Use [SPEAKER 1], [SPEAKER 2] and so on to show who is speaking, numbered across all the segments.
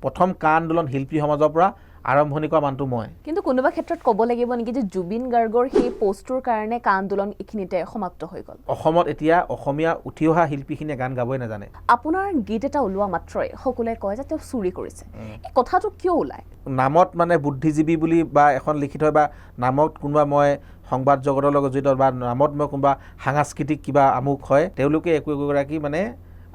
[SPEAKER 1] প্ৰথম কা আন্দোলন শিল্পী সমাজৰ পৰা আৰম্ভণি কৰা মানুহটো মই।
[SPEAKER 2] কিন্তু কোনোবা ক্ষেত্ৰত ক'ব লাগিব নেকি যে জুবিন গাৰ্গৰ সেই পোষ্টটোৰ কাৰণে কা আন্দোলন এইখিনিতে সমাপ্ত হৈ গ'ল?
[SPEAKER 1] অসমত এতিয়া অসমীয়া উঠি অহা শিল্পীখিনিয়ে গান গাবই নাজানে।
[SPEAKER 2] আপোনাৰ গীত এটা ওলোৱা মাত্ৰই সকলোৱে কয় যে তেওঁ চুৰি কৰিছে। এই কথাটো কিয় ওলায়?
[SPEAKER 1] নামত মানে বুদ্ধিজীৱী বুলি বা এখন লিখি থয় বা নামত কোনোবা মই সংবাদ জগতৰ লগত জড়িত বা নামত মই কোনোবা সাংস্কৃতিক কিবা আমুক হয়, তেওঁলোকে একোগৰাকী মানে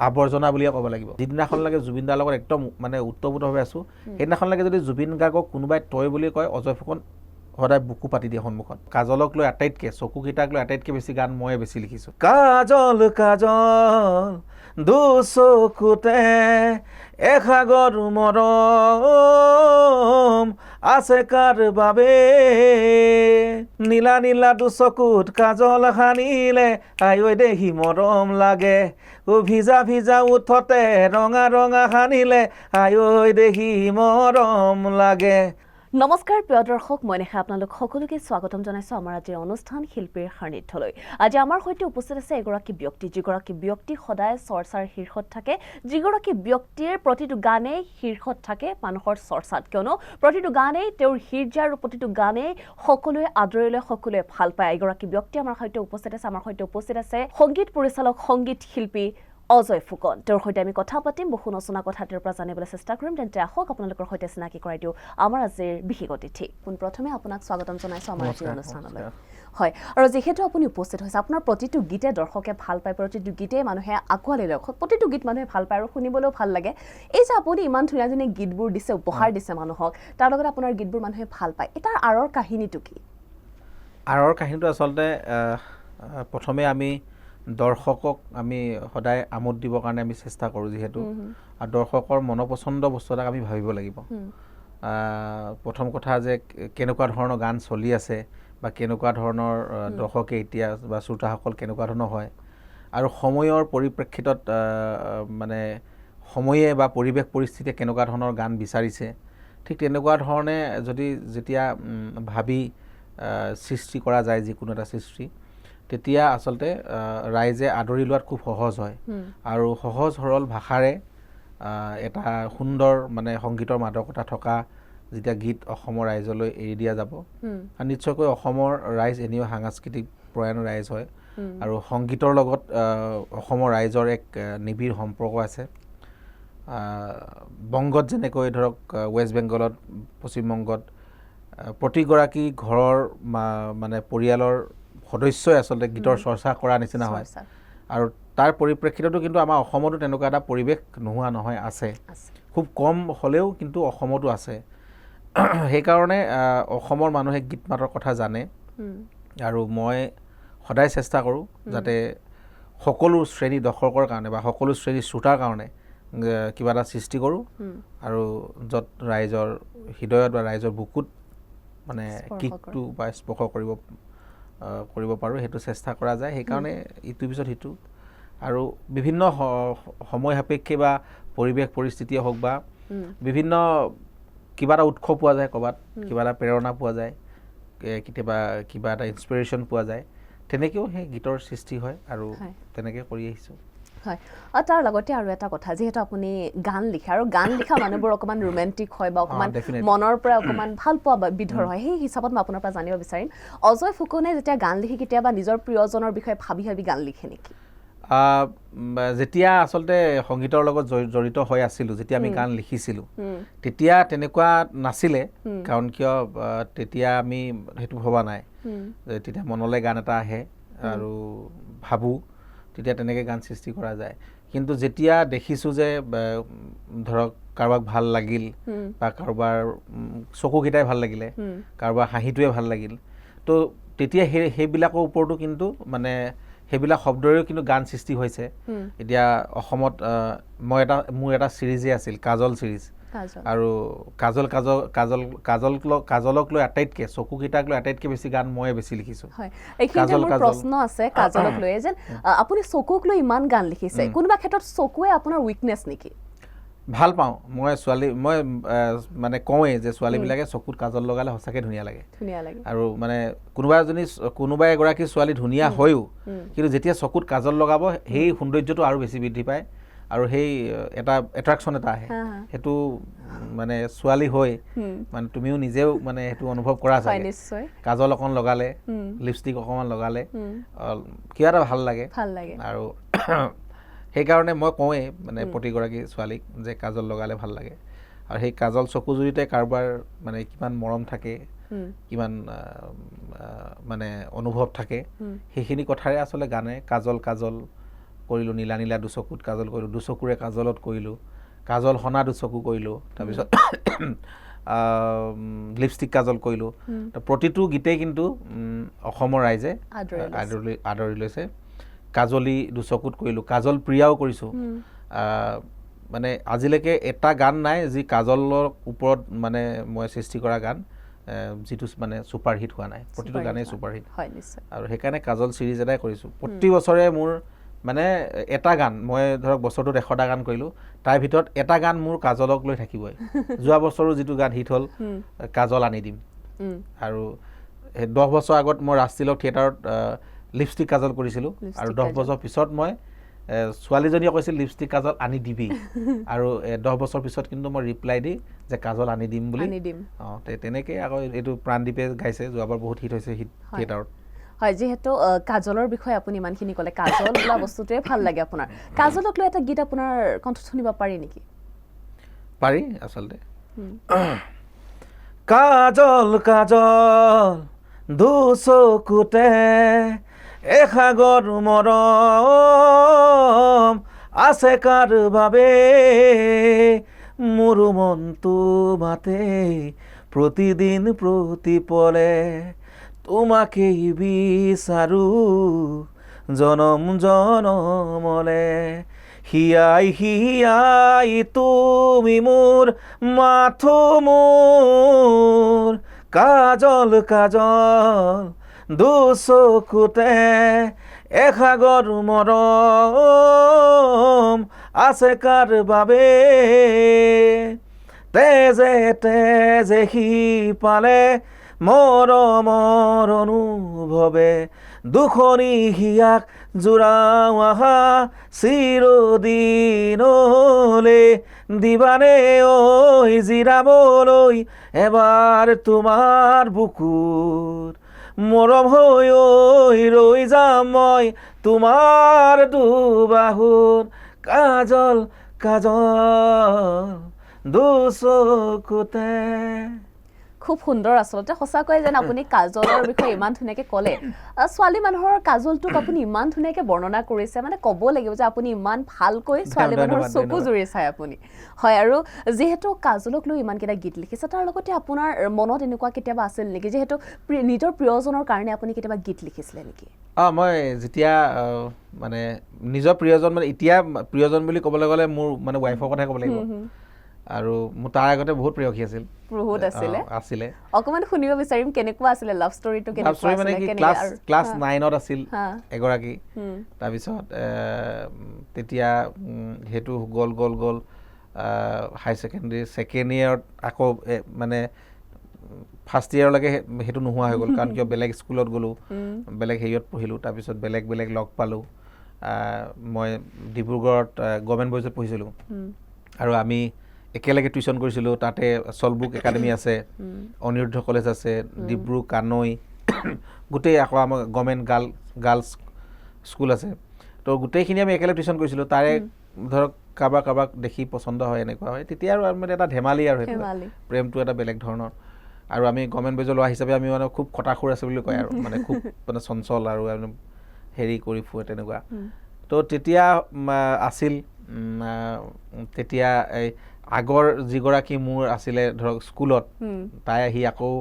[SPEAKER 1] আৱৰ্জনা বুলিয়ে ক'ব লাগিব। যিদিনাখনলৈকে জুবিন দাৰ লগত একদম মানে উত্তৰপোতভাৱে আছোঁ, সেইদিনাখনলৈকে যদি জুবিন গাৰ্গক কোনোবাই তই বুলি কয়, অজয় ফুকন সদায় বুকু পাতি দিয়ে সন্মুখত। কাজলক লৈ আটাইতকৈ, চকুকেইটাক লৈ আটাইতকৈ বেছি গান ময়ে বেছি লিখিছোঁ। কাজল কাজল দুচকুতে এসাগৰ মৰম আছে কাৰ বাবে, নীলা নীলা দুচকুত কাজল সানিলে আই দেহি মৰম লাগে, ভিজা ভিজা উঠতে ৰঙা ৰঙা সানিলে আই দেহি মৰম লাগে।
[SPEAKER 2] নমস্কাৰ প্ৰিয় দৰ্শক, মই নেহা আপোনালোক সকলোকে স্বাগতম জনাইছোঁ আমাৰ আজিৰ অনুষ্ঠান শিল্পীৰ সান্নিধ্যলৈ। আজি আমাৰ সৈতে উপস্থিত আছে এগৰাকী ব্যক্তি, যিগৰাকী ব্যক্তি সদায় চৰ্চাৰ শীৰ্ষত থাকে, যিগৰাকী ব্যক্তিৰ প্ৰতিটো গানেই শীৰ্ষত থাকে মানুহৰ চৰ্চাত, কিয়নো প্ৰতিটো গানেই তেওঁৰ হীৰ্জা আৰু প্ৰতিটো গানেই সকলোৱে আদৰি লয়, সকলোৱে ভাল পায়। এগৰাকী ব্যক্তি আমাৰ সৈতে উপস্থিত আছে। আমাৰ সৈতে উপস্থিত আছে সংগীত পৰিচালক, সংগীত শিল্পী অজয় ফুকন। তেওঁৰ সৈতে আমি কথা পাতিম, বহু নজনা কথা তেওঁৰ পৰা জানিবলৈ চেষ্টা কৰিম। তেন্তে আহক আপোনালোকৰ সৈতে চিনাকি কৰাই দিওঁ আমাৰ আজিৰ বিশেষ অতিথি। পোনপ্ৰথমে আপোনাক স্বাগতম জনাইছোঁ আমাৰ আজিৰ অনুষ্ঠানলৈ। হয়, আৰু যিহেতু আপুনি উপস্থিত হৈছে, আপোনাৰ প্ৰতিটো গীতে দৰ্শকে ভাল পায়, প্ৰতিটো গীতেই মানুহে আঁকোৱালি লয়, প্ৰতিটো গীত মানুহে ভাল পায় আৰু শুনিবলৈও ভাল লাগে। এই যে আপুনি ইমান ধুনীয়া ধুনীয়া গীতবোৰ দিছে, উপহাৰ দিছে মানুহক, তাৰ লগত আপোনাৰ গীতবোৰ মানুহে ভাল পায়, তাৰ আঁৰৰ কাহিনীটো কি?
[SPEAKER 1] আঁৰৰ কাহিনীটো আচলতে প্ৰথমে আমি দৰ্শকক আমি সদায় আমোদ দিবৰ কাৰণে আমি চেষ্টা কৰোঁ, যিহেতু আৰু দৰ্শকৰ মনপচন্দ বস্তু এটাক আমি ভাবিব লাগিব। প্ৰথম কথা যে কেনেকুৱা ধৰণৰ গান চলি আছে বা কেনেকুৱা ধৰণৰ দৰ্শকে এতিয়া বা শ্ৰোতাসকল কেনেকুৱা ধৰণৰ হয়, আৰু সময়ৰ পৰিপ্ৰেক্ষিতত মানে সময়ে বা পৰিৱেশ পৰিস্থিতিয়ে কেনেকুৱা ধৰণৰ গান বিচাৰিছে, ঠিক তেনেকুৱা ধৰণে যদি যেতিয়া ভাবি সৃষ্টি কৰা যায় যিকোনো এটা সৃষ্টি, তেতিয়া আচলতে ৰাইজে আদৰি লোৱাত খুব সহজ হয়। আৰু সহজ সৰল ভাষাৰে এটা সুন্দৰ মানে সংগীতৰ মাদকতা থকা যেতিয়া গীত অসমৰ ৰাইজলৈ এৰি দিয়া যাব, আৰু নিশ্চয়কৈ অসমৰ ৰাইজ এনেও সাংস্কৃতিক প্ৰয়াণ ৰাইজ হয়, আৰু সংগীতৰ লগত অসমৰ ৰাইজৰ এক নিবিড় সম্পৰ্ক আছে। বংগত যেনেকৈ ধৰক ৱেষ্ট বেংগলত, পশ্চিমবংগত প্ৰতিগৰাকী ঘৰৰ মানে পৰিয়ালৰ সদস্যই আচলতে গীতৰ চৰ্চা কৰা নিচিনা হয়, আৰু তাৰ পৰিপ্ৰেক্ষিততো কিন্তু আমাৰ অসমতো তেনেকুৱা এটা পৰিৱেশ নোহোৱা নহয়, আছে, খুব কম হ'লেও কিন্তু অসমতো আছে। সেইকাৰণে অসমৰ মানুহে গীত মাতৰ কথা জানে, আৰু মই সদায় চেষ্টা কৰোঁ যাতে সকলো শ্ৰেণী দৰ্শকৰ কাৰণে বা সকলো শ্ৰেণী শ্ৰোতাৰ কাৰণে কিবা এটা সৃষ্টি কৰোঁ, আৰু য'ত ৰাইজৰ হৃদয়ত বা ৰাইজৰ বুকুত মানে কিকটো বা স্পৰ্শ কৰিব পাৰোঁ, সেইটো চেষ্টা কৰা যায়। সেইকাৰণে ইটোৰ পিছত সিটো, আৰু বিভিন্ন সময় সাপেক্ষে বা পৰিৱেশ পৰিস্থিতিয়ে হওক বা বিভিন্ন কিবা এটা উৎস পোৱা যায়, ক'ৰবাত কিবা এটা প্ৰেৰণা পোৱা যায়, কেতিয়াবা কিবা এটা ইনস্পিৰেশ্যন পোৱা যায়, তেনেকৈও সেই গীতৰ সৃষ্টি হয়, আৰু তেনেকৈ কৰি আহিছোঁ।
[SPEAKER 2] হয়, আৰু তাৰ লগতে আৰু এটা কথা, যিহেতু আপুনি গান লিখে, আৰু গান লিখা মানুহবোৰ অকণমান ৰোমেণ্টিক হয় বা অকণমান মনৰ পৰা অকণমান ভাল পোৱা বিধৰ হয়, সেই হিচাপত মই আপোনাৰ পৰা জানিব বিচাৰিম, অজয় ফুকনে যেতিয়া গান লিখে কেতিয়াবা নিজৰ প্ৰিয়জনৰ বিষয়ে ভাবি ভাবি গান লিখে নেকি?
[SPEAKER 1] যেতিয়া আচলতে সংগীতৰ লগত জড়িত হৈ আছিলোঁ, যেতিয়া আমি গান লিখিছিলোঁ, তেতিয়া তেনেকুৱা নাছিলে, কাৰণ কিয় তেতিয়া আমি সেইটো ভবা নাই, তেতিয়া মনলৈ গান এটা আহে আৰু ভাবোঁ, তেতিয়া তেনেকৈ গান সৃষ্টি কৰা যায়। কিন্তু যেতিয়া দেখিছোঁ যে ধৰক কাৰোবাক ভাল লাগিল, বা কাৰোবাৰ চকুকেইটাই ভাল লাগিলে, কাৰোবাৰ হাঁহিটোৱে ভাল লাগিল, তো তেতিয়া সেইবিলাকৰ ওপৰতো কিন্তু মানে সেইবিলাক শব্দৰেও কিন্তু গান সৃষ্টি হৈছে। এতিয়া অসমত মোৰ এটা ছিৰিজেই আছিল, কাজল ছিৰিজ, আৰু কাজলক লৈ আটাইতকৈ, চকুকেইটাক লৈ আটাইতকৈ বেছি গান ময়ে বেছি লিখিছোঁ।
[SPEAKER 2] প্ৰশ্ন আছে কাজলক লৈ, যেন আপুনি চকুক লৈ ইমান গান লিখিছে, কোনোবা ক্ষেত্ৰত চকুৱে আপোনাৰ উইকনেছ নেকি?
[SPEAKER 1] ভাল পাওঁ মই মানে কওঁৱেই যে ছোৱালীবিলাকে চকুত কাজল লগালে সঁচাকৈ ধুনীয়া লাগে, আৰু মানে কোনোবা এগৰাকী ছোৱালী ধুনীয়া হৈও কিন্তু যেতিয়া চকুত কাজল লগাব সেই সৌন্দৰ্যটো আৰু বেছি বৃদ্ধি পায়, আৰু সেই এটা এট্ৰাকশ্যন এটা আহে সেইটো মানে ছোৱালী হৈ মানে তুমিও নিজেও মানে সেইটো অনুভৱ কৰা চাগে কাজল অকণ লগালে লিপষ্টিক অকণমান লগালে কিবা এটা ভাল লাগে আৰু সেইকাৰণে মই কওঁৱেই মানে প্ৰতিগৰাকী ছোৱালীক যে কাজল লগালে ভাল লাগে আৰু সেই কাজল চকুজুৰিতে কাৰোবাৰ মানে কিমান মৰম থাকে কিমান মানে অনুভৱ থাকে সেইখিনি কথাৰে আচলতে গানে কাজল কাজল কৰিলোঁ নীলা নীলা দুচকুত কাজল কৰিলোঁ দুচকুৰে কাজলত কৰিলোঁ কাজল সনা দুচকু কৰিলোঁ তাৰপিছত লিপষ্টিক কাজল কৰিলোঁ প্ৰতিটো গীতেই কিন্তু অসমৰ ৰাইজে আদৰি লৈছে কাজলী দুচকুত কৰিলোঁ কাজল প্ৰিয়াও কৰিছোঁ মানে আজিলৈকে এটা গান নাই যি কাজলৰ ওপৰত মানে মই সৃষ্টি কৰা গান যিটো মানে ছুপাৰহিট হোৱা নাই প্ৰতিটো গানেই ছুপাৰহিট আৰু সেইকাৰণে কাজল ছিৰিজ এটাই কৰিছোঁ প্ৰতি বছৰে মোৰ মানে এটা গান মই ধৰক বছৰটোত 100টা গান কৰিলোঁ তাৰ ভিতৰত এটা গান মোৰ কাজলক লৈ থাকিবই যোৱা বছৰো যিটো গান হিট হ'ল কাজল আনি দিম আৰু 10 বছৰ আগত মই ৰাজতিলক থিয়েটাৰত লিপষ্টিক কাজল কৰিছিলোঁ আৰু 10 বছৰ পিছত মই ছোৱালীজনীয়ে কৈছিল লিপষ্টিক কাজল আনি দিবি আৰু 10 বছৰ পিছত কিন্তু মই ৰিপ্লাই দি যে কাজল আনি দিম বুলি তেনেকৈ আকৌ এইটো প্ৰাণদীপে গাইছে যোৱাবাৰ বহুত হিট হৈছে হিট থিয়েটাৰত
[SPEAKER 2] হয় যেহেতু কাজলৰ বিষয়ে আপুনি ইমানখিনি ক'লে কাজল বোলা বস্তুটোৱে ভাল লাগে আপোনাৰ কাজলক লৈ এটা গীত আপোনাৰ কণ্ঠত শুনিব পাৰি নেকি
[SPEAKER 1] পাৰি আচলতে কাজল কাজল দুচকুতে এসাগৰ মৰম আছে কাৰ বাবে মোৰ মনটো মাতে প্ৰতিদিন প্ৰতিপলে তোমাকেই বিচাৰো জনম জনমলে হিয়াই হিয়াই তুমি মোৰ মাথো মোৰ কাজল কাজল দুচকুতে এসাগৰ মৰম আছে কাৰ বাবে তেজে তেজে সিপালে মৰমৰ অনুভৱে দুখনি হিয়াক জোৰাও আহা চিৰদিনলে দিবানে ঐ জিৰাবলৈ এবাৰ তোমাৰ বুকুত মৰম হৈ ঐ ৰৈ যাম মই তোমাৰ দুবাহুত কাজল কাজল দুচকুতে
[SPEAKER 2] খুব সুন্দৰ আচলতে সঁচাকৈ যেন আপুনি কাজলৰ বিষয়ে ইমান ধুনীয়াকৈ ক'লে ছোৱালী মানুহৰ কাজলটোক আপুনি ইমান ধুনীয়াকৈ বৰ্ণনা কৰিছে মানে ক'ব লাগিব যে আপুনি ইমান ভালকৈ ছোৱালী মানুহৰ চকু জুৰি চাই আপুনি হয় আৰু যিহেতু কাজলক লৈ ইমানকেইটা গীত লিখিছে তাৰ লগতে আপোনাৰ মনত এনেকুৱা কেতিয়াবা আছিল নেকি যিহেতু নিজৰ প্ৰিয়জনৰ কাৰণে আপুনি কেতিয়াবা গীত লিখিছিলে নেকি
[SPEAKER 1] মই যেতিয়া মানে নিজৰ প্ৰিয়জন মানে এতিয়া প্ৰিয়জন বুলি ক'বলৈ গ'লে মোৰ মানে ৱাইফৰ কথাই ক'ব লাগিব আৰু মোৰ তাৰ আগতে বহুত প্ৰেয়সী আছিল
[SPEAKER 2] বহুত আছিলে অকমান শুনিব বিচাৰিম কেনেকুৱা আছিলে লাভ ষ্টৰীটো কেনেকুৱা
[SPEAKER 1] মানে কি ক্লাছ 9ত আছিল এগৰাকী তাৰপিছত তেতিয়া হেতু গল হাই সেকেন্ডাৰী সেকেন্ড ইয়াৰত আকৌ মানে ফাৰ্ষ্ট ইয়াৰলৈকে হেতু নোহোৱা হৈ গ'ল কাৰণ কিয় বেলেগ স্কুলত গ'লো বেলেগ হেৰিয়ত পঢ়িলোঁ তাৰপিছত বেলেগ লগ পালোঁ মই ডিব্ৰুগড়ত গভৰ্ণমেণ্ট বইজত পঢ়িছিলোঁ আৰু আমি একেলগে টিউশ্যন কৰিছিলোঁ তাতে চলবুক একাডেমি আছে অনিৰুদ্ধ কলেজ আছে ডিব্ৰু কানৈ গোটেই আকৌ আমাৰ গভৰ্ণমেণ্ট গাৰ্লছ স্কুল আছে তো গোটেইখিনি আমি একেলগে টিউশ্যন কৰিছিলোঁ তাৰে ধৰক কাৰোবাক দেখি পচন্দ হয় এনেকুৱা হয় তেতিয়া আৰু মানে এটা ধেমালি আৰু সেইটো প্ৰেমটো এটা বেলেগ ধৰণৰ আৰু আমি গভৰ্ণমেণ্ট বইজৰ ল'ৰা হিচাপে আমি মানে খুব খটাখুৰ আছে বুলি কয় আৰু মানে খুব মানে চঞ্চল আৰু হেৰি কৰি ফুৰে তেনেকুৱা তো তেতিয়া আছিল তেতিয়া এই আগৰ যিগৰাকী মোৰ আছিলে ধৰক স্কুলত তাই আহি আকৌ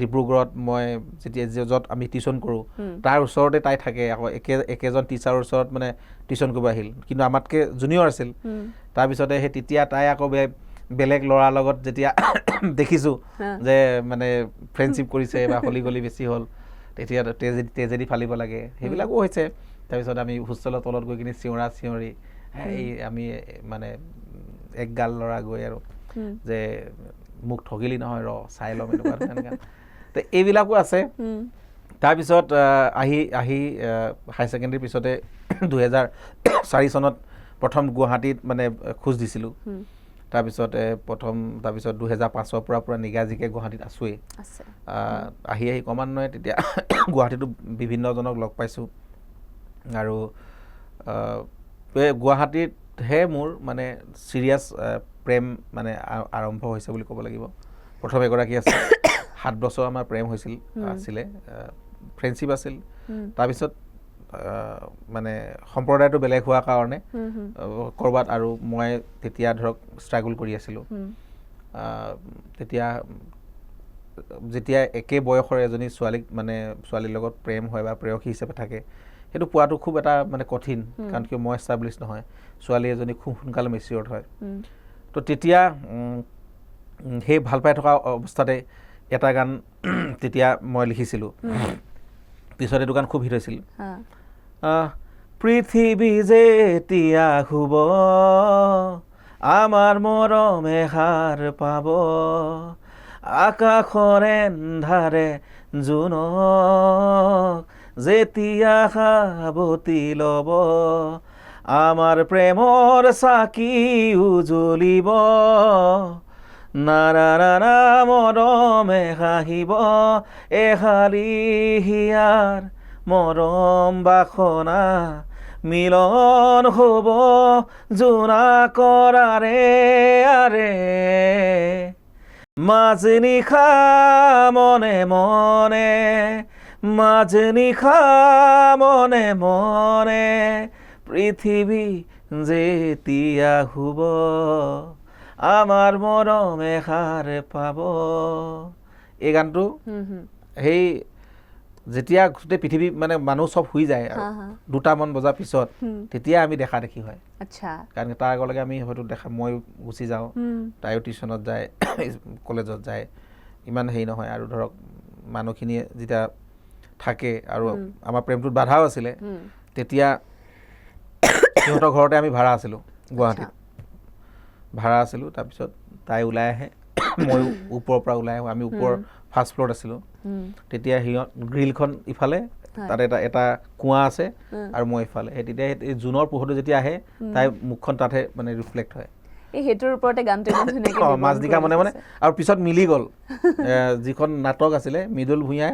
[SPEAKER 1] ডিব্ৰুগড়ত মই যেতিয়া য'ত আমি টিউশ্যন কৰোঁ তাৰ ওচৰতে তাই থাকে আকৌ একেজন টিচাৰৰ ওচৰত মানে টিউশ্যন কৰিব আহিল কিন্তু আমাতকৈ জুনিয়ৰ আছিল তাৰপিছতে সেই তেতিয়া তাই আকৌ বেলেগ ল'ৰাৰ লগত যেতিয়া দেখিছোঁ যে মানে ফ্ৰেণ্ডশ্বিপ কৰিছে বা হলি গলি বেছি হ'ল তেতিয়া তেজেদি ফালিব লাগে সেইবিলাকো হৈছে তাৰপিছত আমি হোষ্টেলৰ তলত গৈ কিনি চিঞৰি এই আমি মানে এক গাল ল'ৰা গৈ আৰু যে মোক ঠগিলি নহয় ৰ চাই ল'ম এনেকুৱা তো এইবিলাকো আছে তাৰপিছত আহি হাই ছেকেণ্ডেৰীৰ পিছতে 2004 চনত প্ৰথম গুৱাহাটীত মানে খোজ দিছিলোঁ তাৰপিছত 2005 পৰা পুৰা নিগাজিকে গুৱাহাটীত আছোৱেই আহি ক্ৰমান্বয়ে তেতিয়া গুৱাহাটীতো বিভিন্নজনক লগ পাইছোঁ আৰু গুৱাহাটীতহে মোৰ মানে চিৰিয়াছ প্ৰেম মানে আৰম্ভ হৈছে বুলি ক'ব লাগিব প্ৰথম এগৰাকী আছিল 7 বছৰ আমাৰ প্ৰেম আছিলে ফ্ৰেণ্ডশ্বিপ আছিল তাৰপিছত মানে সম্প্ৰদায়টো বেলেগ হোৱাৰ কাৰণে ক'ৰবাত আৰু মই তেতিয়া ধৰক ষ্ট্ৰাগল কৰি আছিলোঁ যেতিয়া একে বয়সৰ এজনী ছোৱালীৰ লগত প্ৰেম হয় বা প্ৰেয়সী হিচাপে থাকে সেইটো পোৱাটো খুব এটা মানে কঠিন কাৰণ কিয় মই এষ্টাব্লিছ নহয় ছোৱালী এজনী খুব সোনকালে মেচিয়ৰ্ড হয় তো তেতিয়া সেই ভাল পাই থকা অৱস্থাতে এটা গান তেতিয়া মই লিখিছিলোঁ পিছত এইটো গান খুব হিট হৈছিল পৃথিৱী যেতিয়া শুব আমাৰ মৰমে হাৰ পাব আকাশৰ এন্ধাৰে জোনক যেতিয়া সাৱটি ল'ব আমাৰ প্ৰেমৰ চাকি উজ্বলিব নাৰাৰা মৰমে হাঁহিব এহালি হিয়াৰ মৰম বাসনা মিলন হ'ব জোনাকৰে আৰে মাজনিশা মনে মনে মাজনিশা মনে মনে পৃথিৱী যেতিয়া শুব আমাৰ মৰমে হাৰ পাব এই গানটো সেই যেতিয়া গোটেই পৃথিৱী মানে মানুহ চব শুই যায় আৰু 2টা বজাৰ পিছত তেতিয়া আমি দেখা দেখি হয় কাৰণ তাৰ আগলৈকে আমি হয়তো মই গুচি যাওঁ তাইও টিউশ্যনত যায় কলেজত যায় ইমান হেৰি নহয় আৰু ধৰক মানুহখিনিয়ে যেতিয়া থাকে আৰু আমাৰ প্ৰেমটোত বাধাও আছিলে তেতিয়া সিহঁতৰ ঘৰতে আমি ভাড়া আছিলোঁ গুৱাহাটীত তাৰপিছত তাই ওলাই আহে ময়ো ওপৰৰ পৰা ওলাই আহোঁ আমি ওপৰৰ ফাৰ্ষ্ট ফ্ল'ৰত আছিলোঁ তেতিয়া সিহঁত গ্ৰিলখন ইফালে তাত এটা কুঁৱা আছে আৰু মই ইফালে তেতিয়া এই জোনৰ পোহৰটো যেতিয়া আহে তাই মুখখন তাতহে মানে ৰিফ্লেক্ট হয়
[SPEAKER 2] সেইটোৰ ওপৰতে গানটো
[SPEAKER 1] মাজনিশা মনে মনে আৰু পিছত মিলি গ'ল যিখন নাটক আছিলে মৃদুল ভূঞাই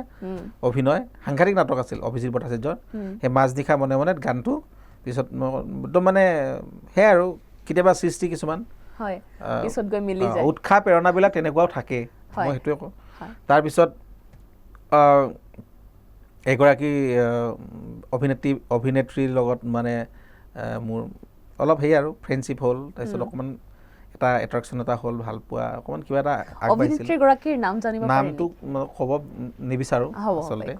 [SPEAKER 1] অভিনয় সাংঘাতিক নাটক আছিল অভিজিত ভট্টাচাৰ্যৰ সেই মাজনিশা মনে মনে গানটো পিছত একদম মানে সেয়াই আৰু কেতিয়াবা সৃষ্টি কিছুমান উৎসাহ প্ৰেৰণাবিলাক তেনেকুৱাও থাকে মই সেইটোৱে কওঁ তাৰপিছত এগৰাকী অভিনেত্ৰীৰ লগত মানে মোৰ অলপ হেৰি আৰু ফ্ৰেণ্ডশ্বিপ হ'ল তাৰপিছত অকণমান এটা এট্ৰেকশ্যন এটা হ'ল ভাল পোৱা অকণমান কিবা এটা আগবাঢ়িছিল নামটো ক'ব নিবিচাৰোঁ আচলতে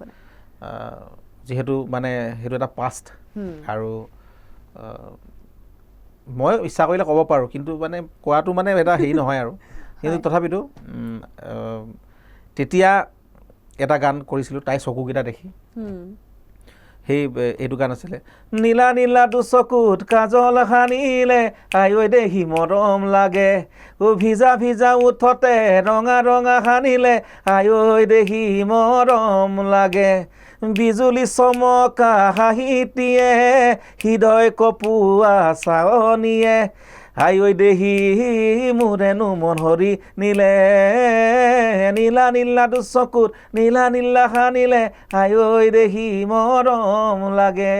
[SPEAKER 1] যিহেতু মানে সেইটো এটা পাষ্ট আৰু মই ইচ্ছা কৰিলে ক'ব পাৰোঁ কিন্তু মানে কোৱাটো মানে এটা হেৰি নহয় আৰু কিন্তু তথাপিতো তেতিয়া এটা গান কৰিছিলোঁ তাই চকুকেইটা দেখি সেই এইটো গান আছিলে নীলা নীলাটো চকুত কাজল সানিলে আই ঐ দেহি মৰম লাগে ভিজা ভিজা উঠতে ৰঙা ৰঙা সানিলে আই ঐ দেহি মৰম লাগে বিজুলী চমকা হাঁহিটিয়ে হৃদয় কপোৱা চাৱনিয়ে আই ঐ দেহি মোৰেনো মন হৰি নিলে নীলা নীলাটো চকুত নীলা নীলা সানিলে আই ঐ দেহি মৰম লাগে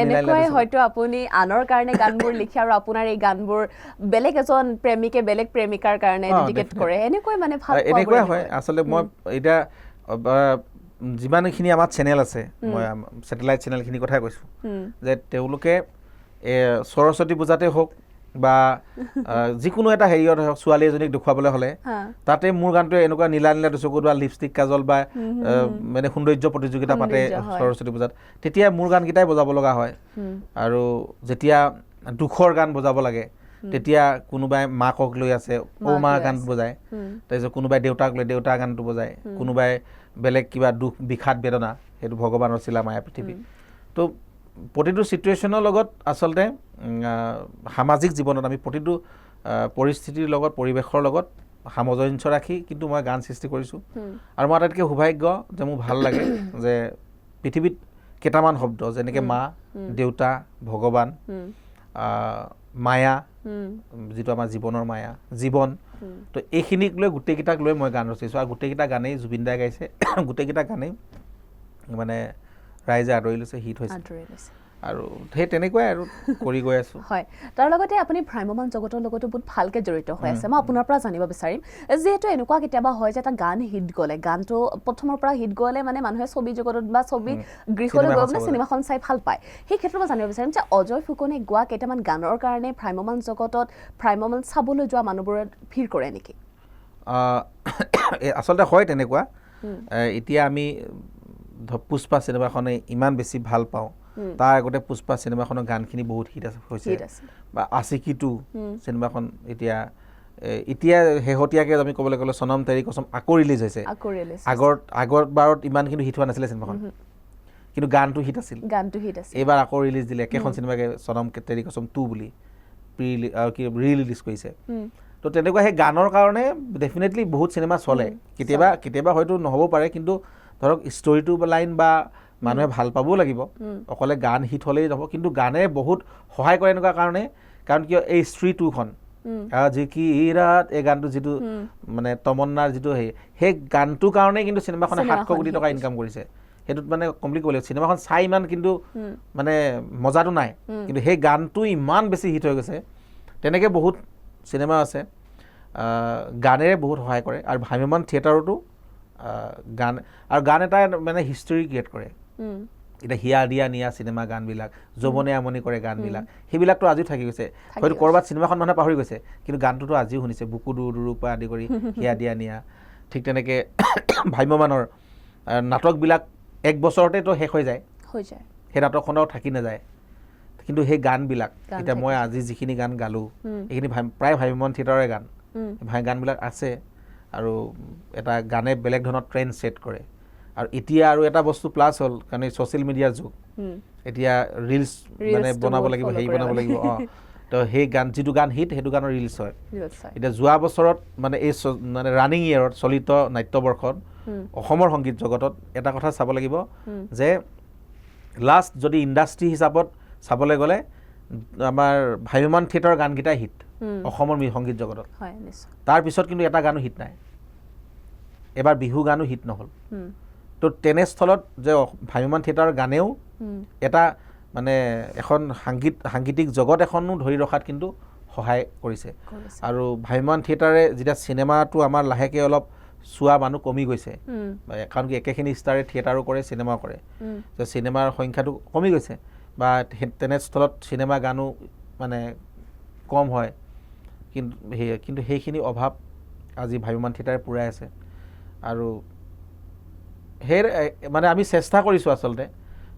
[SPEAKER 2] এনেকুৱাই হয়তো আপুনি আনৰ কাৰণে গানবোৰ লিখে আৰু আপোনাৰ এই গানবোৰ বেলেগ এজন প্ৰেমিকে বেলেগ প্ৰেমিকাৰ কাৰণে ডেডিকেট কৰে এনেকুৱাই মানে ভাল
[SPEAKER 1] এনেকুৱাই হয় আচলতে মই এতিয়া যিমানখিনি আমাৰ চেনেল আছে মই ছেটেলাইট চেনেলখিনিৰ কথাই কৈছোঁ যে তেওঁলোকে সৰস্বতী পূজাতে হওক বা যিকোনো এটা হেৰিয়ত হওক ছোৱালী এজনীক দেখুৱাবলৈ হ'লে তাতে মোৰ গানটোৱে এনেকুৱা নীলা নীলা চকুত বা লিপষ্টিক কাজল বা মানে সৌন্দৰ্য প্ৰতিযোগিতা পাতে সৰস্বতী পূজাত তেতিয়া মোৰ গানকেইটাই বজাব লগা হয় আৰু যেতিয়া দুখৰ গান বজাব লাগে তেতিয়া কোনোবাই মাকক লৈ আছে ঔ মা গানটো বজায় তাৰপিছত কোনোবাই দেউতাক লৈ দেউতা গানটো বজায় কোনোবাই বেলেগ কিবা দুখ বিষাদ বেদনা সেইটো ভগৱানৰ চিলা মায়া পৃথিৱী তো প্ৰতিটো চিটুৱেশ্যনৰ লগত আচলতে সামাজিক জীৱনত আমি প্ৰতিটো পৰিস্থিতিৰ লগত পৰিৱেশৰ লগত সামঞ্জস্য ৰাখি কিন্তু মই গান সৃষ্টি কৰিছোঁ আৰু মই আটাইতকৈ সৌভাগ্য যে মোৰ ভাল লাগে যে পৃথিৱীত কেইটামান শব্দ যেনেকৈ মা, দেউতা, ভগৱান, মায়া, যিটো আমাৰ জীৱনৰ মায়া, জীৱন, তো এইখিনিক লৈ গোটেইকেইটাক লৈ মই গান ৰচিছোঁ আৰু গোটেইকেইটা গানেই জুবিন দাই গাইছে। গোটেইকেইটা গানেই মানে ৰাইজে আদৰি লৈছে, হিট হৈছে আৰু সেই তেনেকুৱাই আৰু কৰি গৈ আছোঁ।
[SPEAKER 2] হয়, তাৰ লগতে আপুনি ভ্ৰাম্যমান জগতৰ লগতো বহুত ভালকৈ জড়িত হৈ আছে। মই আপোনাৰ পৰা জানিব বিচাৰিম, যিহেতু এনেকুৱা কেতিয়াবা হয় যে এটা গান হিট গ'লে, গানটো প্ৰথমৰ পৰা হিট গ'লে মানে মানুহে ছবি জগতত বা ছবি গৃহলৈ গৈ মানে চিনেমাখন চাই ভাল পায়। সেই ক্ষেত্ৰত মই জানিব বিচাৰিম যে অজয় ফুকনে গোৱা কেইটামান গানৰ কাৰণে ভ্ৰাম্যমান জগতত ভ্ৰাম্যমান চাবলৈ যোৱা মানুহবোৰে ভিৰ কৰে নেকি?
[SPEAKER 1] আচলতে হয় তেনেকুৱা। এতিয়া আমি পুষ্পা চিনেমাখনে ইমান বেছি ভাল পাওঁ, তাৰ আগতে পুষ্পা চিনেমাখনৰ গানখিনি বহুত হিট হৈছে, বা আশিকি 2 চিনেমাখন এতিয়া শেহতীয়াকৈ আমি ক'বলৈ গ'লে চনম তেৰি কছম আকৌ ৰিলিজ হৈছে। আগৰ বাৰত ইমান কিন্তু হিট হোৱা নাছিলে চিনেমাখন, কিন্তু গানটো হিট আছিল। এইবাৰ আকৌ ৰিলিজ দিলে একেখন চিনেমাকে চনম তেৰি কছম 2 বুলি ৰিলিজ কৰিছে। তো তেনেকুৱা সেই গানৰ কাৰণে ডেফিনেটলি বহুত চিনেমা চলে। কেতিয়াবা হয়তো নহ'ব পাৰে, কিন্তু ধৰক ষ্টৰিটো লাইন বা মানুহে ভাল পাবও লাগিব, অকলে গান হিট হ'লেই নহ'ব। কিন্তু গানে বহুত সহায় কৰে এনেকুৱা কাৰণ কিয় এই স্ত্ৰী 2খন আজি কি ৰাত, এই গানটো যিটো মানে তমন্নাৰ যিটো সেই গানটোৰ কাৰণেই কিন্তু চিনেমাখনে 700 কোটি টকা ইনকাম কৰিছে। সেইটোত মানে কমপ্লিট কৰিব লাগিব। চিনেমাখন চাই ইমান কিন্তু মানে মজাটো নাই, কিন্তু সেই গানটো ইমান বেছি হিট হৈ গৈছে। তেনেকৈ বহুত চিনেমা আছে গানেৰে বহুত সহায় কৰে। আৰু ভ্ৰাম্যমান থিয়েটাৰতো গান এটাই মানে হিষ্টৰী ক্ৰিয়েট কৰে। এতিয়া হিয়া দিয়া নিয়া চিনেমা গানবিলাক, যৌৱনে আমনি কৰে গানবিলাক, সেইবিলাকতো আজিও থাকি গৈছে। হয়তো ক'ৰবাত চিনেমাখন মানুহে পাহৰি গৈছে, কিন্তু গানটোতো আজিও শুনিছে, বুকু দূৰ দূৰৰ পৰা আদি কৰি হিয়া দিয়া নিয়া। ঠিক তেনেকৈ ভ্ৰাম্যমানৰ নাটকবিলাক 1 বছৰতেতো শেষ হৈ যায়, সেই নাটকখনো থাকি নাযায়। কিন্তু সেই গানবিলাক এতিয়া মই আজি যিখিনি গান গালোঁ, এইখিনি প্ৰায় ভ্ৰাম্যমান থিয়েটাৰৰে গানবিলাক আছে। আৰু এটা গানে বেলেগ ধৰণৰ ট্ৰেণ্ড ছেট কৰে। আৰু এতিয়া আৰু এটা বস্তু প্লাছ হ'ল, কাৰণ এই ছ'চিয়েল মিডিয়াৰ যুগ, এতিয়া ৰিলছ মানে বনাব লাগিব, বনাব লাগিব। তো সেই যিটো গান হিট, সেইটো গানৰ ৰিলছ হয়। এতিয়া যোৱা বছৰত মানে এই মানে ৰানিং ইয়েৰত, চলিত নাট্যবৰ্ষত অসমৰ সংগীত জগতত এটা কথা চাব লাগিব যে লাষ্ট যদি ইণ্ডাষ্ট্ৰী হিচাপত চাবলৈ গ'লে আমাৰ ভ্ৰাম্যমান থিয়েটাৰৰ গানকেইটাই হিট অসমৰ সংগীত জগতত। তাৰপিছত কিন্তু এটা গানো হিট নাই। এবাৰ বিহু গানো হিট নহ'ল। তো তেনেস্থলত যে ভ্ৰাম্যমান থিয়েটাৰৰ গানেও এটা মানে এখন সাংগীতিক জগত এখনো ধৰি ৰখাত কিন্তু সহায় কৰিছে। আৰু ভ্ৰাম্যমান থিয়েটাৰে যেতিয়া চিনেমাটো আমাৰ লাহেকৈ অলপ চোৱা মানুহ কমি গৈছে, কাৰণ কি একেখিনি ষ্টাৰে থিয়েটাৰো কৰে, চিনেমাও কৰে, তো চিনেমাৰ সংখ্যাটো কমি গৈছে, বা তেনেস্থলত চিনেমা গানো মানে কম হয়। কিন্তু সেইখিনি অভাৱ আজি ভ্ৰাম্যমান থিয়েটাৰে পূৰাই আছে। আৰু সেই মানে আমি চেষ্টা কৰিছোঁ আচলতে,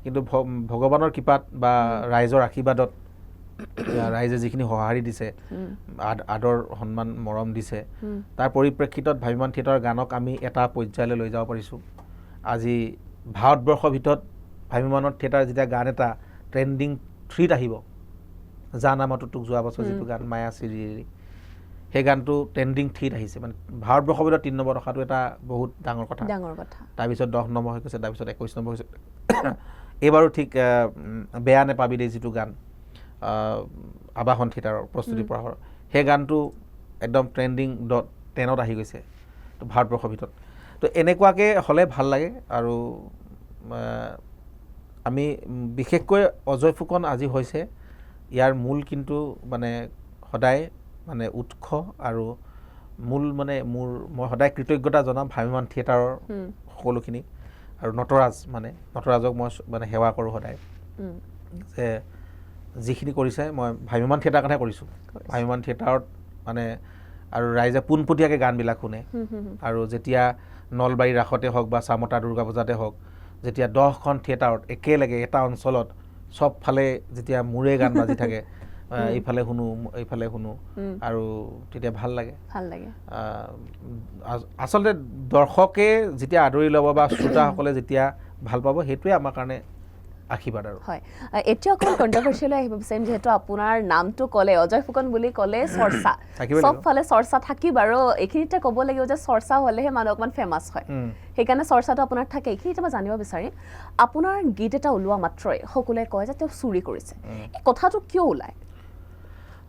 [SPEAKER 1] কিন্তু ভগৱানৰ কৃপাত বা ৰাইজৰ আশীৰ্বাদত, ৰাইজে যিখিনি সঁহাৰি দিছে, আদৰ সন্মান মৰম দিছে, তাৰ পৰিপ্ৰেক্ষিতত ভ্ৰাম্যমান থিয়েটাৰৰ গানক আমি এটা পৰ্যায়লৈ লৈ যাব পাৰিছোঁ। আজি ভাৰতবৰ্ষৰ ভিতৰত ভ্ৰাম্যমানৰ থিয়েটাৰ যেতিয়া গান এটা ট্ৰেণ্ডিং 3ত আহিব, জান আমাতো তোক যোৱা বছৰ যিটো গান মায়া চিৰি, সেই গানটো ট্ৰেণ্ডিং 3ত আহিছে। মানে ভাৰতবৰ্ষৰ ভিতৰত 3 নম্বৰ ৰখাটো এটা বহুত ডাঙৰ কথা। তাৰপিছত 10 নম্বৰ হৈ গৈছে, তাৰপিছত 21 নম্বৰ হৈছে। এইবাৰো ঠিক বেয়া নেপাবি দেই যিটো গান আৱাহন থিয়েটাৰৰ প্ৰস্তুতি পৰাশৰ, সেই গানটো একদম ট্ৰেণ্ডিং 10ত আহি গৈছে ভাৰতবৰ্ষৰ ভিতৰত। তো এনেকুৱাকৈ হ'লে ভাল লাগে। আৰু আমি বিশেষকৈ অজয় ফুকন আজি হৈছে, ইয়াৰ মূল কিন্তু মানে সদায় মানে উৎস আৰু মূল মানে মই সদায় কৃতজ্ঞতা জনাম ভ্ৰাম্যমান থিয়েটাৰৰ সকলোখিনি। আৰু নটৰাজক মই মানে সেৱা কৰোঁ সদায়, যে যিখিনি কৰিছে মই ভ্ৰাম্যমান থিয়েটাৰৰ কথাই কৰিছোঁ। ভ্ৰাম্যমান থিয়েটাৰত মানে আৰু ৰাইজে পোনপটীয়াকৈ গানবিলাক শুনে। আৰু যেতিয়া নলবাৰী ৰাসতে হওক বা চামতা দুৰ্গা পূজাতে হওক, যেতিয়া 10খন থিয়েটাৰত একেলগে এটা অঞ্চলত চবফালে যেতিয়া মোৰে গান বাজি থাকে, এইফালে শুনো এইফালে শুনো, আৰু তেতিয়া ভাল লাগে। আচলতে দৰ্শকে যেতিয়া আদৰি ল'ব বা শ্ৰোতাসকলে যেতিয়া ভাল পাব, সেইটোৱে আমাৰ কাৰণে আশীৰ্বাদ আৰু
[SPEAKER 2] হয় এতিয়া অকল কন্ট্ৰভাৰ্চিয়েল আহিব বিচাৰিম যেহেতু আপোনাৰ নামটো ক'লে অজয় ফুকন বুলি ক'লে চৰ্চা সবফালে চৰ্চা থাকিব আৰু এইখিনিতে ক'ব লাগিব যে চৰ্চা হ'লেহে মানুহ অকমান ফেমাছ হয় সেইকাৰণে চৰ্চাটো আপোনাৰ থাকে এইখিনিতে মই জানিব বিচাৰিম আপোনাৰ গীত এটা ওলোৱা মাত্ৰই সকলোৱে কয় যে তেওঁ চুৰি কৰিছে এই কথাটো কিয় ওলায়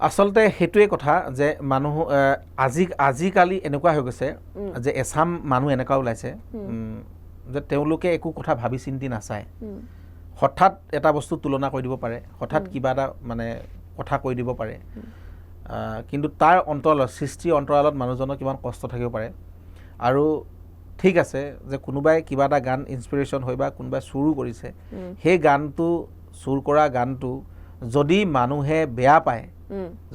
[SPEAKER 1] আচলতে সেইটোৱে কথা যে মানুহ আজিকালি এনেকুৱা হৈ গৈছে যে এছাম মানুহ এনেকুৱা ওলাইছে যে তেওঁলোকে একো কথা ভাবি চিন্তি নাচায় হঠাৎ এটা বস্তু তুলনা কৰি দিব পাৰে হঠাৎ কিবা এটা মানে কথা কৈ দিব পাৰে কিন্তু তাৰ অন্তৰালত সৃষ্টিৰ অন্তৰালত মানুহজনৰ কিমান কষ্ট থাকিব পাৰে আৰু ঠিক আছে যে কোনোবাই কিবা এটা গান ইনস্পিৰেশ্যন হৈ বা কোনোবাই চুৰো কৰিছে সেই গানটো চুৰ কৰা গানটো যদি মানুহে বেয়া পায়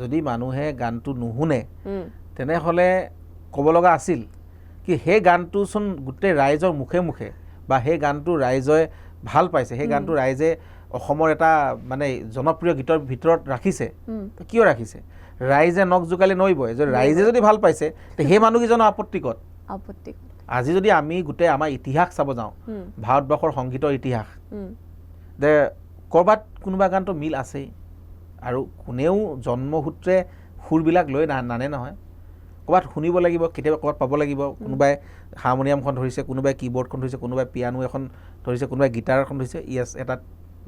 [SPEAKER 1] যদি মানুহে গানটো নুশুনে তেনেহ'লে ক'ব লগা আছিল কি সেই গানটো চোন গোটেই ৰাইজৰ মুখে মুখে বা সেই গানটো ৰাইজে ভাল পাইছে সেই গানটো ৰাইজে অসমৰ এটা মানে জনপ্ৰিয় গীতৰ ভিতৰত ৰাখিছে কিয় ৰাখিছে ৰাইজে নখ জোকালি নৰিবই যে ৰাইজে যদি ভাল পাইছে তে সেই মানুহকেইজনৰ আপত্তি ক'ত আজি যদি আমি গোটেই আমাৰ ইতিহাস চাব যাওঁ ভাৰতবৰ্ষৰ সংগীতৰ ইতিহাস যে ক'ৰবাত কোনোবা গানটো মিল আছেই আৰু কোনেও জন্মসূত্ৰে সুৰবিলাক লৈ নানে নহয় ক'ৰবাত শুনিব লাগিব কেতিয়াবা ক'ৰবাত পাব লাগিব কোনোবাই হাৰমনিয়ামখন ধৰিছে কোনোবাই কীবৰ্ডখন ধৰিছে কোনোবাই পিয়ানো এখন ধৰিছে কোনোবাই গিটাৰ এখন ধৰিছে ইয়েছ এটাত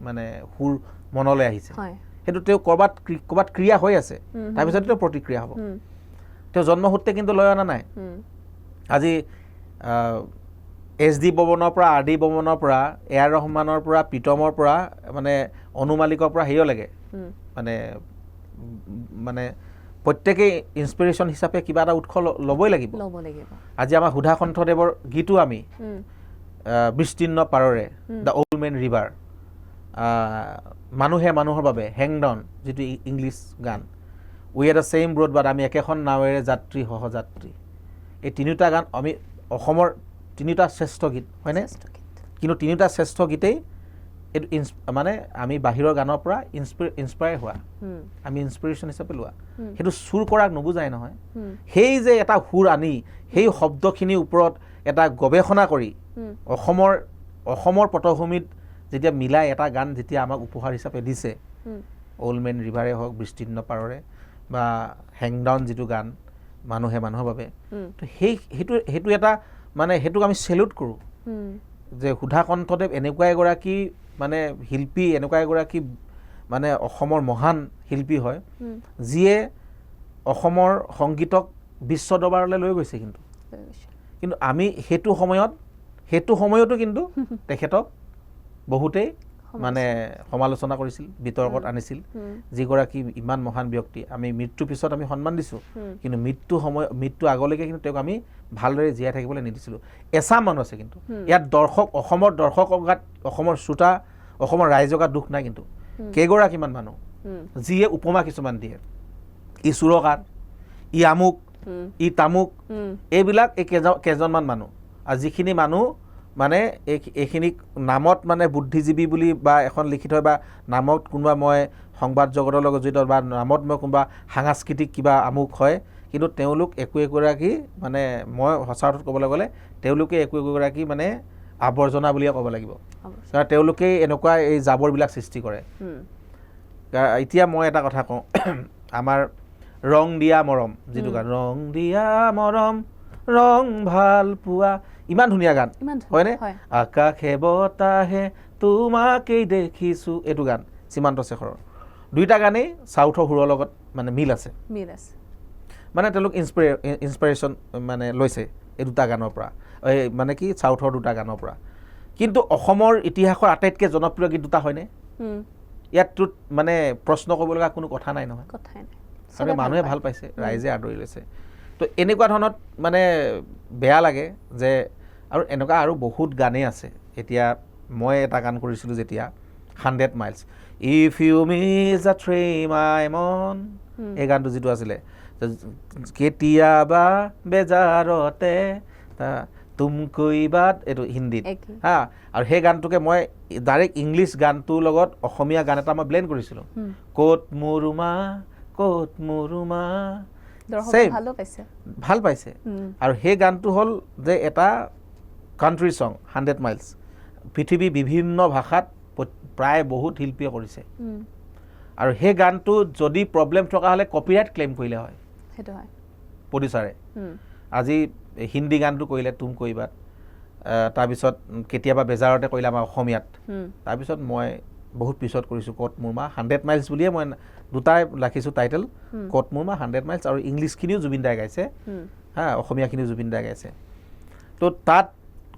[SPEAKER 1] মানে সুৰ মনলৈ আহিছে সেইটো তেওঁ ক'ৰবাত ক্ৰিয়া হৈ আছে তাৰপিছত তেওঁ প্ৰতিক্ৰিয়া হ'ব তেওঁ জন্মসূত্ৰে কিন্তু লৈ অনা নাই আজি এছ ডি বৰ্মনৰ পৰা আৰ ডি বৰ্মনৰ পৰা এ আৰ ৰহমানৰ পৰা প্ৰীতমৰ পৰা মানে অনু মালিকৰ পৰা হেৰিলৈকে মানে মানে প্ৰত্যেকেই ইনস্পিৰেশ্যন হিচাপে কিবা এটা উৎস ল'বই লাগিব আজি আমাৰ সুধা কণ্ঠদেৱৰ গীতো আমি বিস্তীৰ্ণ পাৰৰে দ্য অল্ড মেন ৰিভাৰ মানুহে মানুহৰ বাবে হেংডন যিটো ইংলিছ গান we are the same road বাট আমি একেখন নাৱেৰে যাত্ৰী সহযাত্ৰী এই তিনিওটা গান আমি অসমৰ তিনিওটা শ্ৰেষ্ঠ গীত হয়নে কিন্তু তিনিওটা শ্ৰেষ্ঠ গীতেই এইটো মানে আমি বাহিৰৰ গানৰ পৰা ইনস্পায়াৰ হোৱা আমি ইনস্পিৰেশ্যন হিচাপে লোৱা সেইটো চুৰ কৰাক নুবুজায় নহয় সেই যে এটা সুৰ আনি সেই শব্দখিনিৰ ওপৰত এটা গৱেষণা কৰি অসমৰ পটভূমিত যেতিয়া মিলাই এটা গান যেতিয়া আমাক উপহাৰ হিচাপে দিছে অল্ড মেন ৰিভাৰে হওক বিস্তীৰ্ণ পাৰৰে বা হেংডাউন যিটো গান মানুহে মানুহৰ বাবে তো সেইটো এটা মানে সেইটোক আমি চেলুট কৰোঁ যে সুধা কণ্ঠদেৱ এনেকুৱা এগৰাকী মানে শিল্পী এনেকুৱা এগৰাকী মানে অসমৰ মহান শিল্পী হয় যিয়ে অসমৰ সংগীতক বিশ্ব দৰবাৰলৈ লৈ গৈছে কিন্তু আমি সেইটো সময়তো কিন্তু তেখেতক বহুতেই মানে সমালোচনা কৰিছিল বিতৰ্কত আনিছিল যিগৰাকী ইমান মহান ব্যক্তি আমি মৃত্যুৰ পিছত আমি সন্মান দিছোঁ কিন্তু মৃত্যু আগলৈকে কিন্তু তেওঁক আমি ভালদৰে জীয়াই থাকিবলৈ নিদিছিলোঁ এছাম মানুহ আছে কিন্তু ইয়াত অসমৰ দৰ্শকৰ গাত অসমৰ শ্ৰোতা অসমৰ ৰাইজৰ গাত দুখ নাই কিন্তু কেইগৰাকীমান মানুহ যিয়ে উপমা কিছুমান দিয়ে ই চুৰকাৰ ই আমুক ই তামুক এইবিলাক এই কেইজনমান মানুহ আৰু যিখিনি মানুহ মানে এইখিনিক নামত মানে বুদ্ধিজীৱী বুলি বা এখন লিখি থয় বা নামত কোনোবা মই সংবাদ জগতৰ লগত জড়িত বা নামত মই কোনোবা সাংস্কৃতিক কিবা আমুক হয় কিন্তু তেওঁলোক একোগৰাকী মানে মই সঁচা অৰ্থত ক'বলৈ গ'লে তেওঁলোকে একোগৰাকী মানে আৱৰ্জনা বুলিয়ে ক'ব লাগিব কাৰণ তেওঁলোকেই এনেকুৱা এই জাবৰবিলাক সৃষ্টি কৰে এতিয়া মই এটা কথা কওঁ আমাৰ ৰং দিয়া মৰম যিটো গান ৰং দিয়া মৰম ৰং ভাল পোৱা ইমান ধুনীয়া গান হয়নে আকাশে বতাহে তোমাকেই দেখিছোঁ এইটো গান সীমান্ত শেখৰৰ দুইটা গানেই চাউথৰ সুৰৰ লগত মানে মিল আছে মানে তেওঁলোক ইনস্পিৰেশ্যন মানে লৈছে এই দুটা গানৰ পৰা এই মানে কি চাউথৰ দুটা গানৰ পৰা কিন্তু অসমৰ ইতিহাসৰ আটাইতকৈ জনপ্ৰিয় গীত দুটা হয়নে ইয়াতটোত মানে প্ৰশ্ন কৰিব লগা কোনো কথা নাই নহয় কাৰণ মানুহে ভাল পাইছে ৰাইজে আদৰি লৈছে তো এনেকুৱা ধৰণত মানে বেয়া লাগে যে আৰু এনেকুৱা আৰু বহুত গানেই আছে এতিয়া মই এটা গান কৰিছিলোঁ যেতিয়া 100 মাইলছ ইফ ইউ মিছ আ ট্ৰেইন আই মন এই গানটো যিটো আছিলে কেতিয়াবা বেজাৰতে তুমকৈ বাদ এইটো হিন্দীত হা আৰু সেই গানটোকে মই ডাইৰেক্ট ইংলিছ গানটোৰ লগত অসমীয়া গান এটা মই ব্লেণ্ড কৰিছিলোঁ ক'ত মোৰুমা ভাল পাইছে আৰু সেই গানটো হ'ল যে এটা কাণ্ট্ৰি ছং 100 মাইলছ পৃথিৱীৰ বিভিন্ন ভাষাত প্ৰায় বহুত শিল্পীয়ে কৰিছে আৰু সেই গানটো যদি প্ৰব্লেম থকা হ'লে কপিৰাইট ক্লেইম কৰিলে হয়
[SPEAKER 2] সেইটো হয়
[SPEAKER 1] প্ৰডিউচাৰে আজি হিন্দী গানটো কৰিলে তুম কৈ বাত তাৰপিছত কেতিয়াবা বেজাৰতে কৰিলে আমাৰ অসমীয়াত তাৰপিছত মই বহুত পিছত কৰিছোঁ কট মোৰ মা 100 মাইলছ বুলিয়ে মই দুটাই ৰাখিছোঁ টাইটেল কট মোৰ মা 100 মাইলছ আৰু ইংলিছখিনিও জুবিন দাই গাইছে হা অসমীয়াখিনিও জুবিন দাই গাইছে তো তাত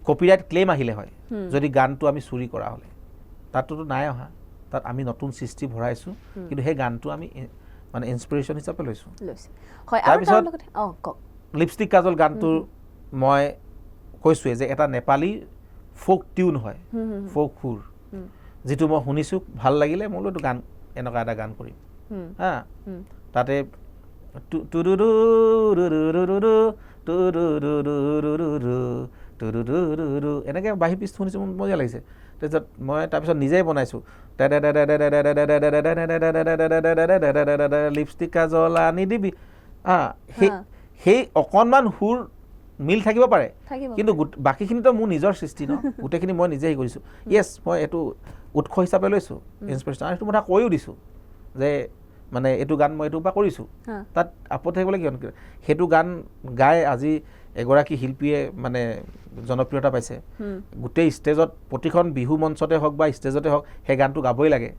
[SPEAKER 1] কপিৰাইট ক্লেইম আহিলে হয় যদি গানটো আমি চুৰি কৰা হ'লে তাততো নাই অহা তাত আমি নতুন সৃষ্টি ভৰাইছোঁ কিন্তু সেই গানটো আমি মানে ইনস্পিৰেশ্যন হিচাপে লৈছোঁ তাৰপিছত লিপষ্টিক কাজল গানটো মই কৈছোঁৱে যে এটা নেপালী ফোক টিউন হয় ফোক সুৰ যিটো মই শুনিছোঁ ভাল লাগিলে মই বোলো গান এনেকুৱা এটা গান কৰিম হা তাতে এনেকৈ বাঁহী পিচ শুনিছোঁ মোৰ মজা লাগিছে তাৰপিছত মই তাৰপিছত নিজেই বনাইছোঁ লিপষ্টিক কাজল আনি দিবি সেই অকণমান সুৰ মিল থাকিব পাৰে কিন্তু বাকীখিনিতো মোৰ নিজৰ সৃষ্টি ন গোটেইখিনি মই নিজে হেৰি কৰিছোঁ য়েছ মই এইটো উৎস হিচাপে লৈছোঁ ইনস্পিৰেশ্যন আৰু এইটো কথা কৈও দিছোঁ যে মানে এইটো গান মই এইটোৰ পৰা কৰিছোঁ তাত আপত্তি থাকিবলৈ কিয় সেইটো গান গাই আজি এগৰাকী শিল্পীয়ে মানে জনপ্ৰিয়তা পাইছে গোটেই ষ্টেজত প্ৰতিখন বিহু মঞ্চতে হওক বা ষ্টেজতে হওক সেই গানটো গাবই লাগে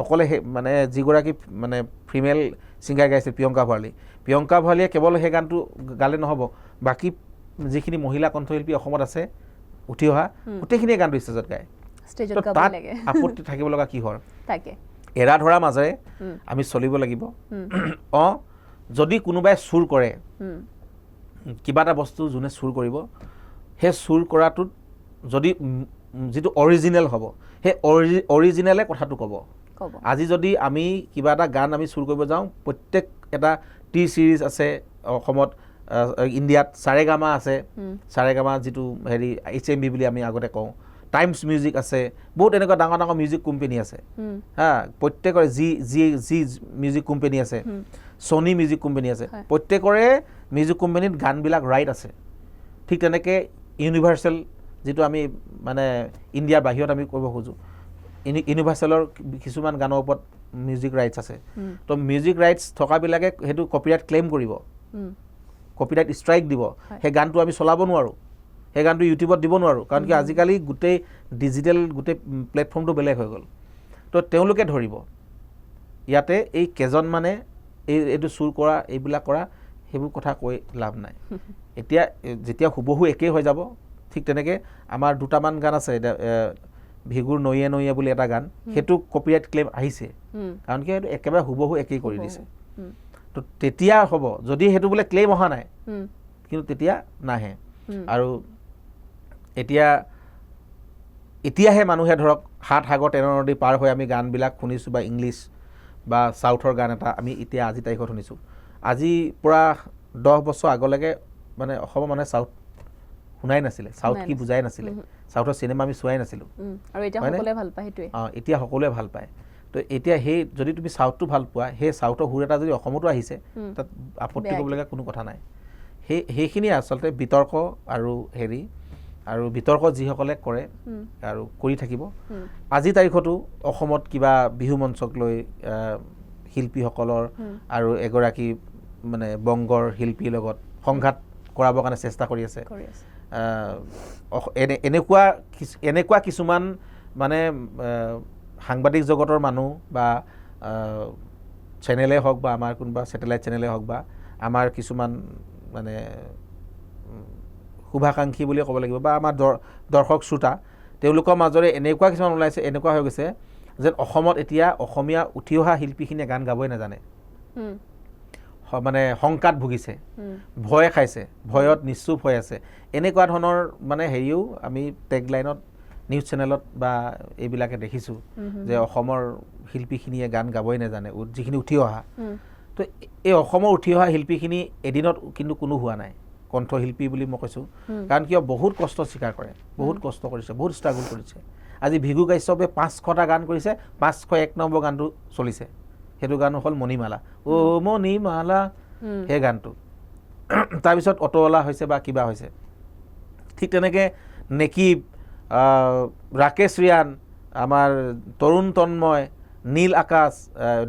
[SPEAKER 1] অকলে সেই মানে যিগৰাকী মানে ফিমেল ছিংগাৰ গাইছে প্ৰিয়ংকা ভৰালীয়ে কেৱল সেই গানটো গালে নহ'ব বাকী যিখিনি মহিলা কণ্ঠশিল্পী অসমত আছে উঠি অহা গোটেইখিনিয়ে গানটো ষ্টেজত গায় তাত আপত্তি থাকিব লগা কি হয় এৰা ধৰাৰ মাজেৰে আমি চলিব লাগিব যদি কোনোবাই চুৰ কৰে কিবা এটা বস্তু যোনে চুৰ কৰিব সেই চুৰ কৰাটোত যদি যিটো অৰিজিনেল হ'ব সেই অৰিজিনেলে কথাটো ক'ব আজি যদি আমি কিবা এটা গান আমি চুৰ কৰিব যাওঁ প্ৰত্যেক এটা টি চিৰিজ আছে অসমত ইণ্ডিয়াত চাৰেগামা আছে চাৰেগামা যিটো হেৰি HMV বুলি আমি আগতে কওঁ টাইমছ মিউজিক আছে বহুত এনেকুৱা ডাঙৰ ডাঙৰ মিউজিক কোম্পানী আছে হা প্ৰত্যেকৰে যি মিউজিক কোম্পানী আছে ছনী মিউজিক কোম্পানী আছে প্ৰত্যেকৰে মিউজিক কোম্পানীত গানবিলাক ৰাইট আছে ঠিক তেনেকৈ ইউনিভাৰ্চেল যিটো আমি মানে ইণ্ডিয়াৰ বাহিৰত আমি কৰিব খোজোঁ ইউনিভাৰ্চেলৰ কিছুমান গানৰ ওপৰত মিউজিক ৰাইটছ আছে তো মিউজিক ৰাইটছ থকাবিলাকে সেইটো কপিৰাইট ক্লেইম কৰিব কপিৰাইট ষ্ট্ৰাইক দিব সেই গানটো আমি চলাব নোৱাৰোঁ সেই গানটো ইউটিউবত দিব নোৱাৰোঁ কাৰণ কি আজিকালি গোটেই ডিজিটেল গোটেই প্লেটফৰ্মটো বেলেগ হৈ গ'ল তো তেওঁলোকে ধৰিব ইয়াতে এই কেইজনমানে এইটো চুৰ কৰা এইবিলাক কৰা সেইবোৰ কথা কৈ লাভ নাই এতিয়া যেতিয়া হুবহু একেই হৈ যাব ঠিক তেনেকৈ আমাৰ দুটামান গান আছে ভিগুৰ নৈয়ে নৈয়ে বুলি এটা গান সেইটো কপিৰাইট ক্লেইম আহিছে কাৰণ কি সেইটো একেবাৰে হুবহু একেই কৰি দিছে তো তেতিয়া হ'ব যদি সেইটো বোলে ক্লেইম অহা নাই কিন্তু তেতিয়া নাহে আৰু এতিয়াহে মানুহে ধৰক সাত সাগৰ তেৰ নদী পাৰ হৈ আমি গানবিলাক শুনিছোঁ বা ইংলিছ বা চাউথৰ গান এটা আমি এতিয়া আজি তাৰিখত শুনিছোঁ আজি পৰা 10 বছৰ আগলৈকে মানে অসমৰ মানুহে চাউথ শুনাই নাছিলে চাউথ কি বুজাই নাছিলে চাউথৰ চিনেমা আমি চোৱাই নাছিলোঁ
[SPEAKER 2] আৰু এতিয়া সকলোৱে ভাল পায় সেইটোৱে
[SPEAKER 1] এতিয়া সকলোৱে ভাল পায় তো এতিয়া সেই যদি তুমি চাউথটো ভাল পোৱা সেই চাউথৰ সুৰ এটা যদি অসমতো আহিছে তাত আপত্তি কৰিবলগীয়া কোনো কথা নাই সেইখিনি আচলতে বিতৰ্ক আৰু হেৰি আৰু বিতৰ্ক যিসকলে কৰে আৰু কৰি থাকিব আজি তাৰিখতো অসমত কিবা বিহু মঞ্চক লৈ শিল্পীসকলৰ আৰু এগৰাকী মানে বংগৰ শিল্পীৰ লগত সংঘাত কৰাবৰ কাৰণে চেষ্টা কৰি আছে এনেকুৱা কিছুমান মানে সাংবাদিক জগতৰ মানুহ বা চেনেলে হওক বা আমাৰ কোনোবা ছেটেলাইট চেনেলে হওক বা আমাৰ কিছুমান মানে শুভাকাংক্ষী বুলিয়ে ক'ব লাগিব বা আমাৰ দৰ্শক শ্ৰোতা তেওঁলোকৰ মাজৰে এনেকুৱা কিছুমান ওলাইছে এনেকুৱা হৈ গৈছে যেন অসমত এতিয়া অসমীয়া উঠি অহা শিল্পীখিনিয়ে গান গাবই নাজানে মানে শংকাত ভুগিছে ভয় খাইছে ভয়ত নিশ্চুপ হৈ আছে এনেকুৱা ধৰণৰ মানে হেৰিও আমি টেগলাইনত নিউজ চেনেলত বা এইবিলাকে দেখিছোঁ যে অসমৰ শিল্পীখিনিয়ে গান গাবই নাজানে যিখিনি উঠি অহা তো এই অসমৰ উঠি অহা শিল্পীখিনি এদিনত কিন্তু কোনো হোৱা নাই কণ্ঠশিল্পী বুলি মই কৈছোঁ কাৰণ কিয় বহুত কষ্ট স্বীকাৰ কৰে বহুত কষ্ট কৰিছে বহুত ষ্ট্ৰাগল কৰিছে আজি ভিগু কাশ্যপে 500টা গান কৰিছে 501 নম্বৰ গানটো চলিছে সেইটো গান হ'ল মণিমালা মণিমালা সেই গানটো তাৰপিছত অটলা হৈছে বা কিবা হৈছে ঠিক তেনেকৈ নেকিব ৰাকেশ ৰিয়ান আমাৰ তৰুণ তন্ময়, নীল আকাশ,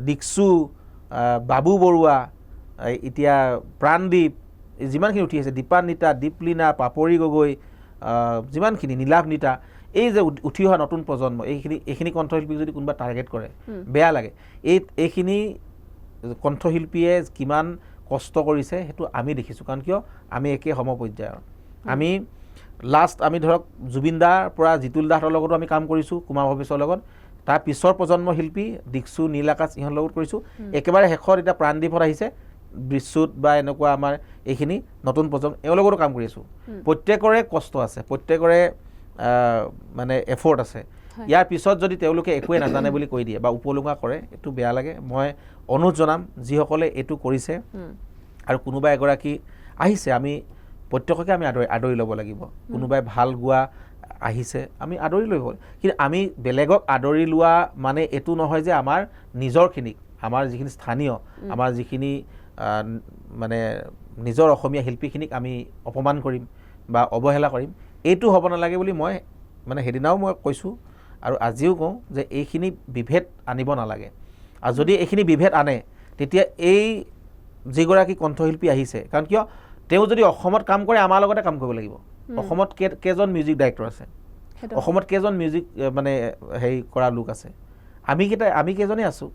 [SPEAKER 1] দীক্ষু, বাবু বৰুৱা, এতিয়া প্ৰাণদীপ, যিমানখিনি উঠি আছে, দীপান্বিতা, দীপলীনা, পাপৰি গগৈ, যিমানখিনি নীলাভনীতা, এই যে উঠি অহা নতুন প্ৰজন্ম, এইখিনি কণ্ঠশিল্পীক যদি কোনোবা টাৰ্গেট কৰে বেয়া লাগে। এইখিনি কণ্ঠশিল্পীয়ে কিমান কষ্ট কৰিছে সেইটো আমি দেখিছোঁ, কাৰণ কিয় আমি একে সমপৰ্যায়ৰ। আমি লাষ্ট আমি ধৰক জুবিন দাৰ পৰা জিতুল দাহঁতৰ লগতো আমি কাম কৰিছোঁ, কুমাৰ ভৱেশৰ লগত। তাৰ পিছৰ প্ৰজন্ম শিল্পী দীক্ষু, নীল আকাশ, ইহঁতৰ লগত কৰিছোঁ। একেবাৰে শেষত এতিয়া প্ৰাণদীপত আহিছে, বিশ্বুত বা এনেকুৱা আমাৰ এইখিনি নতুন প্ৰজন্ম, এওঁৰ লগতো কাম কৰি আছোঁ। প্ৰত্যেকৰে কষ্ট আছে, প্ৰত্যেকৰে মানে এফৰ্ট আছে। ইয়াৰ পিছত যদি তেওঁলোকে একোৱে নাজানে বুলি কৈ দিয়ে বা উপলুঙা কৰে, এইটো বেয়া লাগে। মই অনুৰোধ জনাম যিসকলে এইটো কৰিছে আৰু কোনোবা এগৰাকী আহিছে, আমি প্ৰত্যেককে আমি আদৰি ল'ব লাগিব। কোনোবাই ভাল গোৱা আহিছে, আমি আদৰি ল'ব। কিন্তু আমি বেলেগক আদৰি লোৱা মানে এইটো নহয় যে আমাৰ নিজৰখিনিক, আমাৰ যিখিনি স্থানীয়, আমাৰ যিখিনি মানে নিজৰ অসমীয়া শিল্পীখিনিক আমি অপমান কৰিম বা অৱহেলা কৰিম, এইটো হ'ব নালাগে বুলি মই মানে সেইদিনাও মই কৈছোঁ আৰু আজিও কওঁ যে এইখিনি বিভেদ আনিব নালাগে। আৰু যদি এইখিনি বিভেদ আনে, তেতিয়া এই যিগৰাকী কণ্ঠশিল্পী আহিছে, কাৰণ কিয় তেওঁ যদি অসমত কাম কৰে আমাৰ লগতে কাম কৰিব লাগিব। অসমত কেইজন মিউজিক ডাইৰেক্টৰ আছে, অসমত কেইজন মিউজিক মানে হেৰি কৰা লোক আছে, আমি কেইজনেই আছোঁ,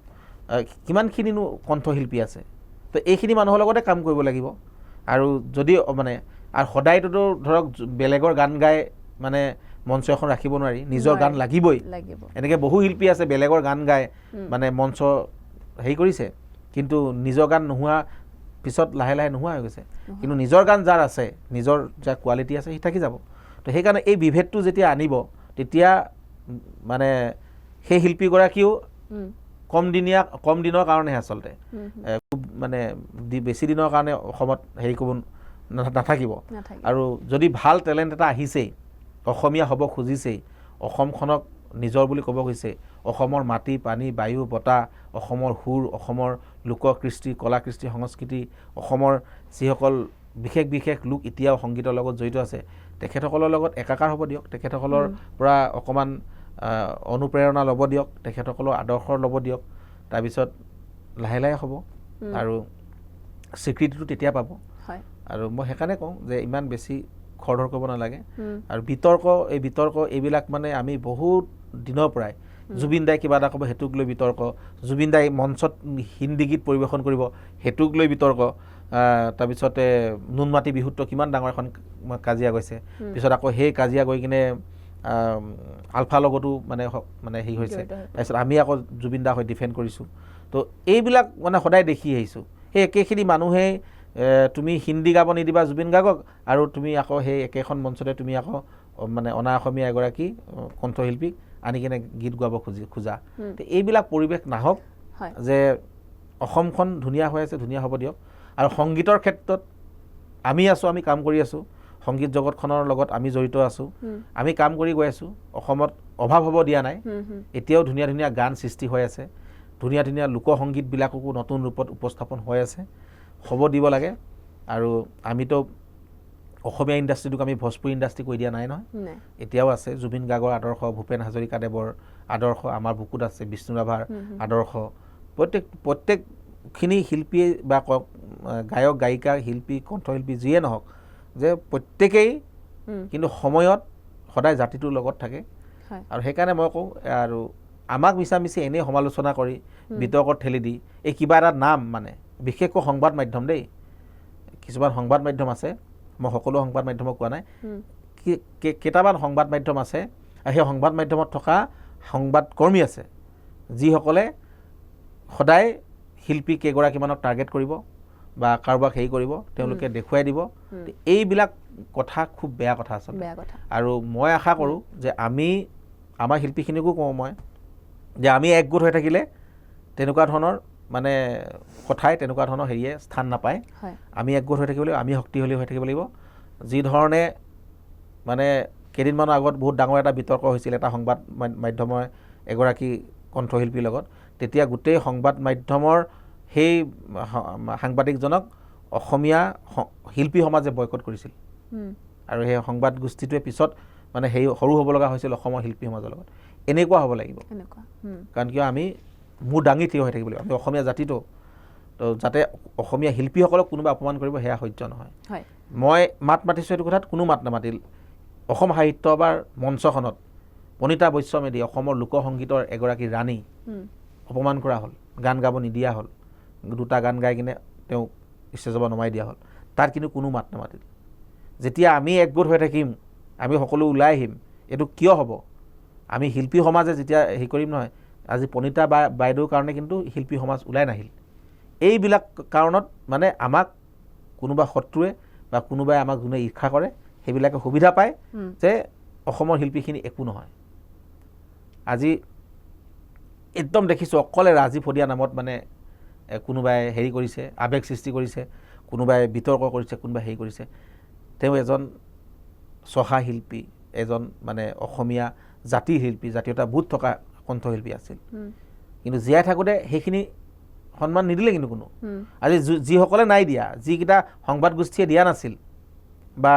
[SPEAKER 1] কিমানখিনিনো কণ্ঠশিল্পী আছে। তো এইখিনি মানুহৰ লগতে কাম কৰিব লাগিব। আৰু যদি মানে আৰু সদায়তো ধৰক বেলেগৰ গান গাই মানে মঞ্চ এখন ৰাখিব নোৱাৰি, নিজৰ গান লাগিবই। এনেকৈ বহু শিল্পী আছে বেলেগৰ গান গাই মানে মঞ্চ হেৰি কৰিছে, কিন্তু নিজৰ গান নোহোৱা পিছত লাহে লাহে নোহোৱা হৈ গৈছে। কিন্তু নিজৰ গান যাৰ আছে, নিজৰ যাৰ কোৱালিটি আছে, সি থাকি যাব। তো সেইকাৰণে এই বিভেদটো যেতিয়া আনিব, তেতিয়া মানে সেই শিল্পীগৰাকীও কম দিনৰ কাৰণেহে আচলতে, খুব মানে বেছি দিনৰ কাৰণে অসমত হেৰি কৰিব নাথাকিব। আৰু যদি ভাল টেলেণ্ট এটা আহিছেই, অসমীয়া হ'ব খুজিছেই, অসমখনক নিজৰ বুলি ক'ব গৈছে, অসমৰ মাটি, পানী, বায়ু, বতাহ, অসমৰ সুৰ, অসমৰ লোককৃষ্টি, কলা কৃষ্টি, সংস্কৃতি, অসমৰ যিসকল বিশেষ লোক এতিয়াও সংগীতৰ লগত জড়িত আছে, তেখেতসকলৰ লগত একাকাৰ হ'ব দিয়ক, তেখেতসকলৰ পৰা অকণমান অনুপ্ৰেৰণা ল'ব দিয়ক, তেখেতসকলৰ আদৰ্শ ল'ব দিয়ক। তাৰপিছত লাহে লাহে হ'ব আৰু স্বীকৃতিটো তেতিয়া পাব। আৰু মই সেইকাৰণে কওঁ যে ইমান বেছি খৰধৰ কৰিব নালাগে। আৰু বিতৰ্ক এইবিলাক মানে আমি বহুত দিনৰ পৰাই, জুবিন দাই কিবা এটা ক'ব সেইটোক লৈ বিতৰ্ক, জুবিন দাই মঞ্চত হিন্দী গীত পৰিৱেশন কৰিব সেইটোক লৈ বিতৰ্ক, তাৰপিছতে নুনমাটি বিহুত কিমান ডাঙৰ এখন কাজিয়া গৈছে, পিছত আকৌ সেই কাজিয়া গৈ কিনে আলফাৰ লগতো মানে হেৰি হৈছে, তাৰপিছত আমি আকৌ জুবিন দাক ডিফেণ্ড কৰিছোঁ। তো এইবিলাক মানে সদায় দেখি আহিছোঁ। সেই একেখিনি মানুহেই তুমি হিন্দী গাব নিদিবা জুবিন গাৰ্গক, আৰু তুমি আকৌ সেই একেখন মঞ্চতে তুমি আকৌ মানে অনা অসমীয়া এগৰাকী কণ্ঠশিল্পীক আনি কিনে গীত গোৱাব খোজা। তো এইবিলাক পৰিৱেশ নাহক, যে অসমখন ধুনীয়া হৈ আছে, ধুনীয়া হ'ব দিয়ক। আৰু সংগীতৰ ক্ষেত্ৰত আমি আছোঁ, আমি কাম কৰি আছোঁ, সংগীত জগতখনৰ লগত আমি জড়িত আছোঁ, আমি কাম কৰি গৈ আছোঁ। অসমত অভাৱ হ'ব দিয়া নাই, এতিয়াও ধুনীয়া ধুনীয়া গান সৃষ্টি হৈ আছে, ধুনীয়া ধুনীয়া লোকসংগীতবিলাককো নতুন ৰূপত উপস্থাপন হৈ আছে, হ'ব দিব লাগে। আৰু আমিতো অসমীয়া ইণ্ডাষ্ট্ৰিটোক আমি ভোজপুৰী ইণ্ডাষ্ট্ৰি কৈ দিয়া নাই নহয়, এতিয়াও আছে। জুবিন গাৰ্গৰ আদৰ্শ, ভূপেন হাজৰিকাদেৱৰ আদৰ্শ আমাৰ বুকুত আছে, বিষ্ণু ৰাভাৰ আদৰ্শ, প্ৰত্যেকখিনি শিল্পীয়ে বা গায়ক গায়িকা, শিল্পী, কণ্ঠশিল্পী যিয়ে নহওক, যে প্ৰত্যেকেই কিন্তু সময়ত সদায় জাতিটোৰ লগত থাকে। আৰু সেইকাৰণে মই কওঁ, আৰু আমাক মিছামিছি এনেই সমালোচনা কৰি বিতৰ্কত ঠেলি দি এই কিবা এটা নাম মানে, বিশেষকৈ সংবাদ মাধ্যম দেই, কিছুমান সংবাদ মাধ্যম আছে, মই সকলো সংবাদ মাধ্যমক কোৱা নাই, কেইটামান সংবাদ মাধ্যম আছে, আৰু সেই সংবাদ মাধ্যমত থকা সংবাদকৰ্মী আছে যিসকলে সদায় শিল্পী কেইগৰাকীমানক টাৰ্গেট কৰিব বা কাৰোবাক হেৰি কৰিব, তেওঁলোকে দেখুৱাই দিব। এইবিলাক কথা খুব বেয়া কথা আচলতে। আৰু মই আশা কৰোঁ যে আমাৰ শিল্পীখিনিকো কওঁ মই, যে আমি একগোট হৈ থাকিলে তেনেকুৱা ধৰণৰ মানে কথাই, তেনেকুৱা ধৰণৰ হেৰিয়ে স্থান নাপায়। আমি একগোট হৈ থাকিব লাগিব, আমি শক্তিশালী হৈ থাকিব লাগিব। যি ধৰণে মানে কেইদিনমানৰ আগত বহুত ডাঙৰ এটা বিতৰ্ক হৈছিল এটা সংবাদ মাধ্যমৰ এগৰাকী কণ্ঠশিল্পীৰ লগত, তেতিয়া গোটেই সংবাদ মাধ্যমৰ সেই সাংবাদিকজনক অসমীয়া শিল্পী সমাজে বয়কট কৰিছিল। আৰু সেই সংবাদ গোষ্ঠীটোৱে পিছত মানে সেই সৰু হ'ব লগা হৈছিল অসমৰ শিল্পী সমাজৰ লগত এনেকুৱা হ'ব লাগিব কাৰণ কিয় আমি মূৰ দাঙি থিয় হৈ থাকিব লাগিব আমি অসমীয়া জাতিটো তো যাতে অসমীয়া শিল্পীসকলক কোনোবা অপমান কৰিব সেয়া সহ্য নহয় মই মাত মাতিছোঁ এইটো কথাত কোনো মাত নামাতিল অসম সাহিত্য সভাৰ মঞ্চখনত পণিতা বৈশ্যমেধি অসমৰ লোকসংগীতৰ এগৰাকী ৰাণী অপমান কৰা হ'ল গান গাব নিদিয়া হ'ল 2টা গান গাই কিনে তেওঁক ষ্টেজৰ পৰা নমাই দিয়া হ'ল তাত কিন্তু কোনো মাত নামাতিল যেতিয়া আমি একগোট হৈ থাকিম আমি সকলো ওলাই আহিম এইটো কিয় হ'ব আমি শিল্পী সমাজে যেতিয়া হেৰি কৰিম নহয় আজি পণিতা বাইদেউৰ কাৰণে কিন্তু শিল্পী সমাজ ওলাই নাহিল এইবিলাক কাৰণত মানে আমাক কোনোবা শত্ৰুৱে বা কোনোবাই আমাক যোনে ঈৰ্ষা কৰে সেইবিলাকে সুবিধা পায় যে অসমৰ শিল্পীখিনি একো নহয় আজি একদম দেখিছোঁ অকলে ৰাজীৱ হদিয়া নামত মানে কোনোবাই হেৰি কৰিছে আৱেগ সৃষ্টি কৰিছে কোনোবাই বিতৰ্ক কৰিছে কোনোবাই হেৰি কৰিছে তেওঁ এজন চহা শিল্পী এজন মানে অসমীয়া জাতিৰ শিল্পী জাতীয়তাবোধ থকা কণ্ঠশিল্পী আছিল কিন্তু জীয়াই থাকোঁতে সেইখিনি সন্মান নিদিলে কিন্তু কোনো আজি যিসকলে নাই দিয়া যিকেইটা সংবাদ গোষ্ঠীয়ে দিয়া নাছিল বা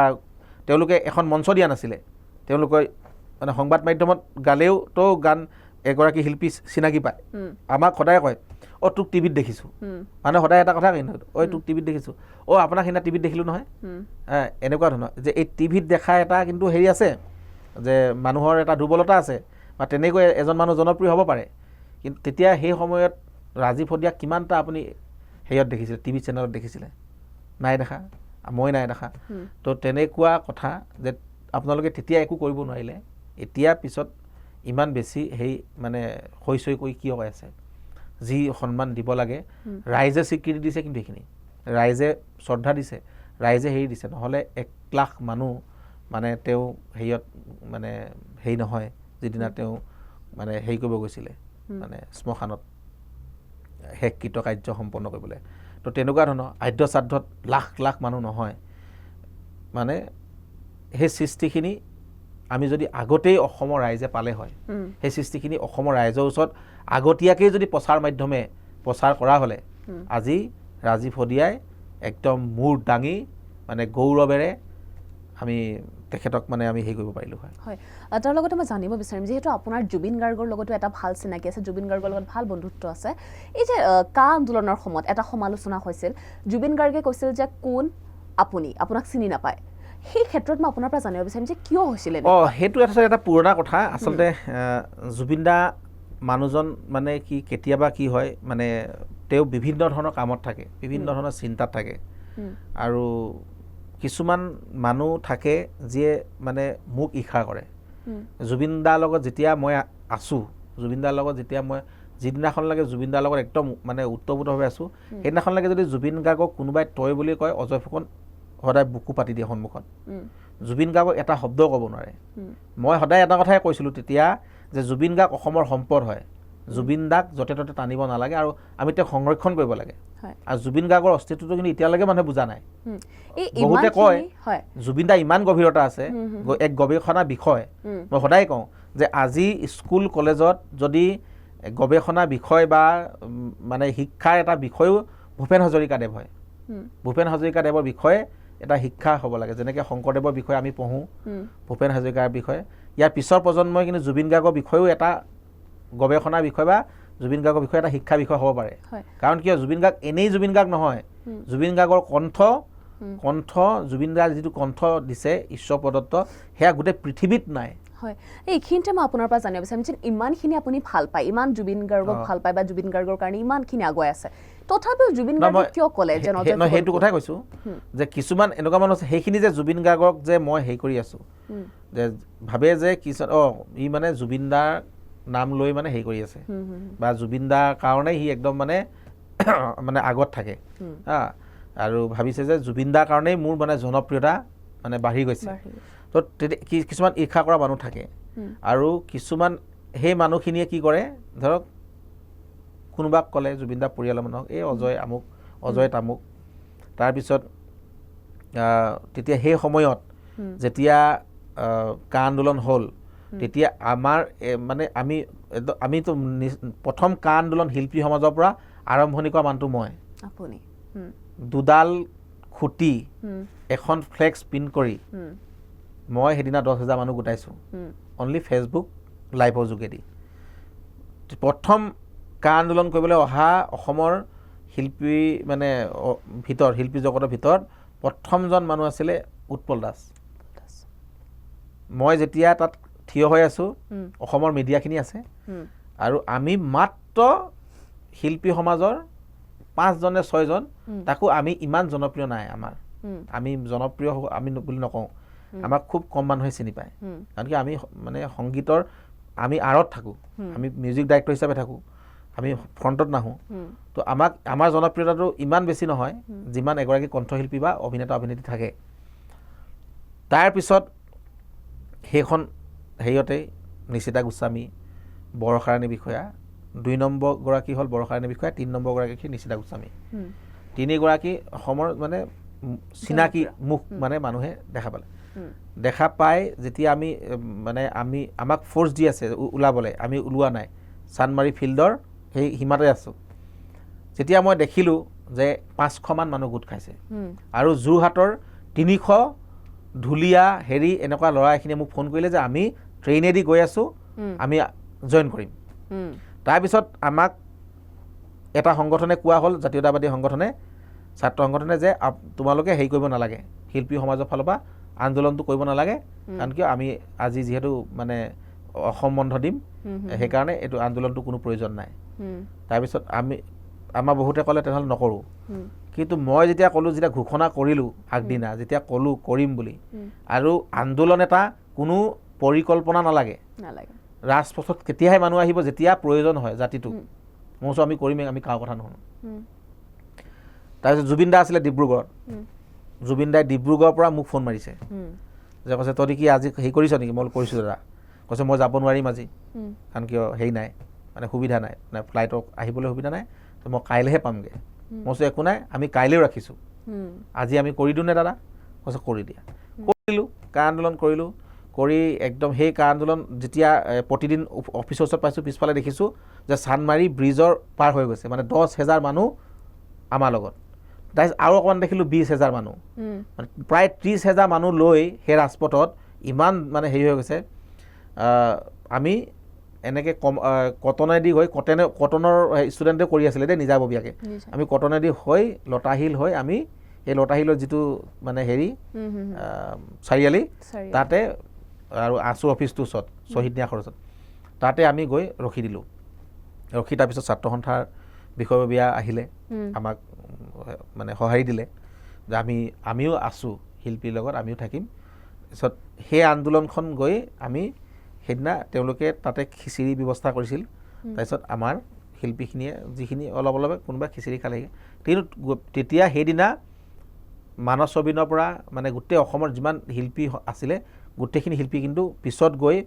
[SPEAKER 1] তেওঁলোকে এখন মঞ্চ দিয়া নাছিলে তেওঁলোকে মানে সংবাদ মাধ্যমত গালেও তো গান এগৰাকী শিল্পী চিনাকি পায় আমাক সদায় কয় তোক টিভিত দেখিছোঁ মানে সদায় এটা কথা কিন্তু তোক টিভিত দেখিছোঁ আপোনাক সেইদিনা টিভিত দেখিলোঁ নহয় এনেকুৱা ধৰণৰ যে এই টিভিত দেখা এটা কিন্তু হেৰি আছে যে মানুহৰ এটা দুৰ্বলতা আছে বা তেনেকৈ এজন মানুহ জনপ্ৰিয় হ'ব পাৰে কিন্তু তেতিয়া সেই সময়ত ৰাজীৱ হদিয়াক কিমানটা আপুনি হেৰিয়ত দেখিছিলে টিভি চেনেলত দেখিছিলে নাই দেখা মই নাই দেখা তো তেনেকুৱা কথা যে আপোনালোকে তেতিয়া একো কৰিব নোৱাৰিলে এতিয়া পিছত ইমান বেছি সেই মানে হৈ কৰি কিয় কৈ আছে যি সন্মান দিব লাগে ৰাইজে স্বীকৃতি দিছে কিন্তু এইখিনি ৰাইজে শ্ৰদ্ধা দিছে ৰাইজে হেৰি দিছে নহ'লে 1 লাখ মানুহ মানে তেওঁ হেৰিয়ত মানে হেৰি নহয় যিদিনা তেওঁ মানে হেৰি কৰিব গৈছিলে মানে শ্মশানত শেষকৃত কাৰ্য সম্পন্ন কৰিবলৈ তো তেনেকুৱা ধৰণৰ আদ্য শ্ৰাদ্ধত লাখ লাখ মানুহ নহয় মানে সেই সৃষ্টিখিনি আমি যদি আগতেই অসমৰ ৰাইজে পালে হয় সেই সৃষ্টিখিনি অসমৰ ৰাইজৰ ওচৰত আগতীয়াকৈ যদি প্ৰচাৰ মাধ্যমে প্ৰচাৰ কৰা হ'লে আজি ৰাজীৱ হদিয়াই একদম মূৰ দাঙি মানে গৌৰৱেৰে আমি তেখেতক মানে আমি হেৰি কৰিব পাৰিলোঁ হয়
[SPEAKER 2] তাৰ লগতে মই জানিব বিচাৰিম যিহেতু আপোনাৰ জুবিন গাৰ্গৰ লগতো এটা ভাল চিনাকি আছে জুবিন গাৰ্গৰ লগত ভাল বন্ধুত্ব আছে এই যে কা আন্দোলনৰ সময়ত এটা সমালোচনা হৈছিল জুবিন গাৰ্গে কৈছিল যে কোন আপোনাক চিনি নাপায় সেই ক্ষেত্ৰত মই আপোনাৰ পৰা জানিব বিচাৰিম যে কিয় হৈছিল
[SPEAKER 1] সেইটো এটা পুৰণা কথা আচলতে জুবিন দা মানুহজন মানে কি কেতিয়াবা কি হয় মানে তেওঁ বিভিন্ন ধৰণৰ কামত থাকে বিভিন্ন ধৰণৰ চিন্তাত থাকে আৰু কিছুমান মানুহ থাকে যিয়ে মানে মোক ঈৰ্ষা কৰে জুবিন দাৰ লগত যেতিয়া মই আছোঁ জুবিন দাৰ লগত যেতিয়া মই যিদিনাখনলৈকে জুবিন দাৰ লগত একদম মানে উত্তৰপুতভাৱে আছোঁ সেইদিনাখনলৈকে যদি জুবিন গাৰ্গক কোনোবাই তই বুলি কয় অজয় ফুকন সদায় বুকু পাতি দিয়ে সন্মুখত জুবিন গাৰ্গক এটা শব্দও ক'ব নোৱাৰে মই সদায় এটা কথাই কৈছিলোঁ তেতিয়া যে জুবিন গাৰ্গ অসমৰ সম্পদ হয় জুবিন দাক য'তে ত'তে টানিব নালাগে আৰু আমি তেওঁক সংৰক্ষণ কৰিব লাগে আৰু জুবিন গাৰ্গৰ অস্তিত্বটো কিন্তু এতিয়ালৈকে মানুহে বুজা নাই বহুতে কয় জুবিন দা ইমান গভীৰতা আছে এক গৱেষণা বিষয় মই সদায় কওঁ যে আজি স্কুল কলেজত যদি গৱেষণা বিষয় বা মানে শিক্ষাৰ এটা বিষয়ও ভূপেন হাজৰিকাদেৱ হয় ভূপেন হাজৰিকাদেৱৰ বিষয়ে এটা শিক্ষা হ'ব লাগে যেনেকৈ শংকৰদেৱৰ বিষয়ে আমি পঢ়োঁ ভূপেন হাজৰিকাৰ বিষয়ে ইয়াৰ পিছৰ প্ৰজন্মই কিন্তু জুবিন গাৰ্গৰ বিষয়েও এটা গৱেষণা বিষয় বা জুবিন গাৰ্গৰ বিষয়ে এটা শিক্ষা বিষয় হ'ব পাৰে কাৰণ কিয় জুবিন গাৰ্গ এনেই জুবিন গাৰ্গ নহয় জুবিন গাৰ্গৰ কণ্ঠ জুবিন দাৰ যিটো কণ্ঠ দিছে ঈশ্বৰ প্ৰদত্ত সেয়া গোটেই পৃথিৱীত নাই
[SPEAKER 2] হয় এইখিনিতে মই আপোনাৰ পৰা জানিব বিচাৰিম যে ইমানখিনি আপুনি ভাল পায় ইমান জুবিন গাৰ্গক ভাল পায় বা জুবিন গাৰ্গৰ কাৰণে ইমানখিনি আগুৱাই আছে তথাপিও জুবিন গাৰ্গে কিয় ক'লে যে
[SPEAKER 1] সেইটো কথাই কৈছোঁ যে কিছুমান এনেকুৱা মানুহ আছে সেইখিনি যে জুবিন গাৰ্গক যে মই হেৰি কৰি আছোঁ যে ভাবে যে ই মানে জুবিন দাৰ নাম লৈ মানে হেৰি কৰি আছে বা জুবিন দাৰ কাৰণে সি একদম মানে মানে আগত থাকে আৰু ভাবিছে যে জুবিন দাৰ কাৰণেই মোৰ মানে জনপ্ৰিয়তা মানে বাঢ়ি গৈছে তো কিছুমান ঈৰ্ষা কৰা মানুহ থাকে আৰু কিছুমান সেই মানুহখিনিয়ে কি কৰে ধৰক কোনোবাক ক'লে জুবিন দাৰ পৰিয়ালৰ মানুহক এই অজয় আমুক অজয় তামুক তাৰপিছত তেতিয়া সেই সময়ত যেতিয়া কা আন্দোলন হ'ল তেতিয়া আমাৰ মানে আমিতো প্ৰথম কা আন্দোলন শিল্পী সমাজৰ পৰা আৰম্ভণি কৰা মানুহটো মই দুডাল খুঁটি এখন ফ্লেক্স প্ৰিণ্ট কৰি মই সেইদিনা 10,000 মানুহ গোটাইছোঁ অনলি ফেচবুক লাইভৰ যোগেদি প্ৰথম কা আন্দোলন কৰিবলৈ অহা অসমৰ শিল্পী মানে ভিতৰত শিল্পী জগতৰ ভিতৰত প্ৰথমজন মানুহ আছিলে উৎপল দাস মই যেতিয়া তাত থিয় হৈ আছোঁ অসমৰ মিডিয়াখিনি আছে আৰু আমি মাত্ৰ শিল্পী সমাজৰ 5জন নে 6জন তাকো আমি ইমান জনপ্ৰিয় নাই আমাৰ আমি জনপ্ৰিয় আমি বুলি নকওঁ আমাক খুব কম মানুহে চিনি পায় কাৰণ কি আমি মানে সংগীতৰ আমি আঁৰত থাকোঁ আমি মিউজিক ডাইৰেক্টৰ হিচাপে থাকোঁ আমি ফ্ৰণ্টত নাহোঁ তো আমাৰ জনপ্ৰিয়তাটো ইমান বেছি নহয় যিমান এগৰাকী কণ্ঠশিল্পী বা অভিনেতা অভিনেত্ৰী থাকে তাৰপিছত সেইখন হেৰিয়তেই নিশিতা গোস্বামী বৰষাৰাণী বিষয়া 2 নম্বৰ গৰাকী হ'ল বৰষাৰাণী বিষয়া 3 নম্বৰ গৰাকী নিশিতা গোস্বামী তিনিগৰাকী অসমৰ মানে চিনাকি মুখ মানে মানুহে দেখা পাই যেতিয়া আমি মানে আমাক ফ'ৰ্চ দি আছে ওলাবলৈ আমি ওলোৱা নাই চানমাৰী ফিল্ডৰ সেই সীমাতে আছোঁ যেতিয়া মই দেখিলোঁ যে 500মান মানুহ গোট খাইছে আৰু যোৰহাটৰ 300 ঢুলীয়া হেৰি এনেকুৱা ল'ৰা এখিনিয়ে মোক ফোন কৰিলে যে আমি ট্ৰেইনেদি গৈ আছোঁ আমি জইন কৰিম তাৰপিছত আমাক এটা সংগঠনে কোৱা হ'ল জাতীয়তাবাদী সংগঠনে ছাত্ৰ সংগঠনে যে তোমালোকে হেৰি কৰিব নালাগে শিল্পী সমাজৰ ফালৰ পৰা আন্দোলনটো কৰিব নালাগে কাৰণ কিয় আমি আজি যিহেতু মানে অসম বন্ধ দিম সেইকাৰণে এইটো আন্দোলনটো কোনো প্ৰয়োজন নাই তাৰপিছত আমাৰ বহুতে ক'লে তেনেহ'লে নকৰোঁ কিন্তু মই যেতিয়া ক'লোঁ যেতিয়া ঘোষণা কৰিলোঁ আগদিনা যেতিয়া ক'লোঁ কৰিম বুলি আৰু আন্দোলন এটা কোনো পৰিকল্পনা নালাগে ৰাজপথত কেতিয়াহে মানুহ আহিব যেতিয়া প্ৰয়োজন হয় জাতিটো মই কৈছোঁ আমি কৰিমেই আমি কাৰো কথা নুশুনো তাৰপিছত জুবিন দা আছিলে ডিব্ৰুগড়ত জুবিন দাই ডিব্ৰুগড়ৰ পৰা মোক ফোন মাৰিছে যে কৈছে তই কি আজি হেৰি কৰিছ নেকি মই কৰিছোঁ দাদা কৈছে মই যাব নোৱাৰিম আজি কাৰণ কিয় হেৰি নাই মানে সুবিধা নাই মানে ফ্লাইটত আহিবলৈ সুবিধা নাই তো মই কাইলৈহে পামগৈ মই কৈছোঁ একো নাই আমি কাইলৈও ৰাখিছোঁ আজি আমি কৰি দিওঁ নে দাদা কৈছে কৰি দিয়া কৰিলোঁ কা আন্দোলন কৰিলোঁ কৰি একদম সেই কা আন্দোলন যেতিয়া প্ৰতিদিন অফিচৰ ওচৰত পাইছোঁ পিছফালে দেখিছোঁ যে চানমাৰী ব্ৰিজৰ পাৰ হৈ গৈছে মানে 10,000 মানুহ আমাৰ লগত তাৰপিছত আৰু অকণমান দেখিলোঁ 20,000 মানুহ মানে প্ৰায় 30,000 মানুহ লৈ সেই ৰাজপথত ইমান মানে হেৰি হৈ গৈছে আমি এনেকৈ কটনেদি হৈ কটনৰ ষ্টুডেণ্টে কৰি আছিলে দেই নিজাববীয়াকৈ আমি কটনেদি হৈ লতাশিল হৈ আমি এই লতাশিলৰ যিটো মানে হেৰি চাৰিআলি তাতে আৰু আছু অফিচটোৰ ওচৰত শ্বহীদ ন্যাসৰ ওচৰত তাতে আমি গৈ ৰখি দিলোঁ ৰখি তাৰপিছত ছাত্ৰ সন্থাৰ বিষয়ববীয়া আহিলে আমাক মানে সঁহাৰি দিলে যে আমিও আছোঁ শিল্পীৰ লগত আমিও থাকিম তাৰপিছত সেই আন্দোলনখন গৈ আমি সেইদিনা তেওঁলোকে তাতে খিচিৰি ব্যৱস্থা কৰিছিল তাৰপিছত আমাৰ শিল্পীখিনিয়ে যিখিনি অলপ কোনোবা খিচিৰি খালেহি কিন্তু তেতিয়া সেইদিনা মানস ছবিনৰ পৰা মানে গোটেই অসমৰ যিমান শিল্পী আছিলে গোটেইখিনি শিল্পী কিন্তু পিছত গৈ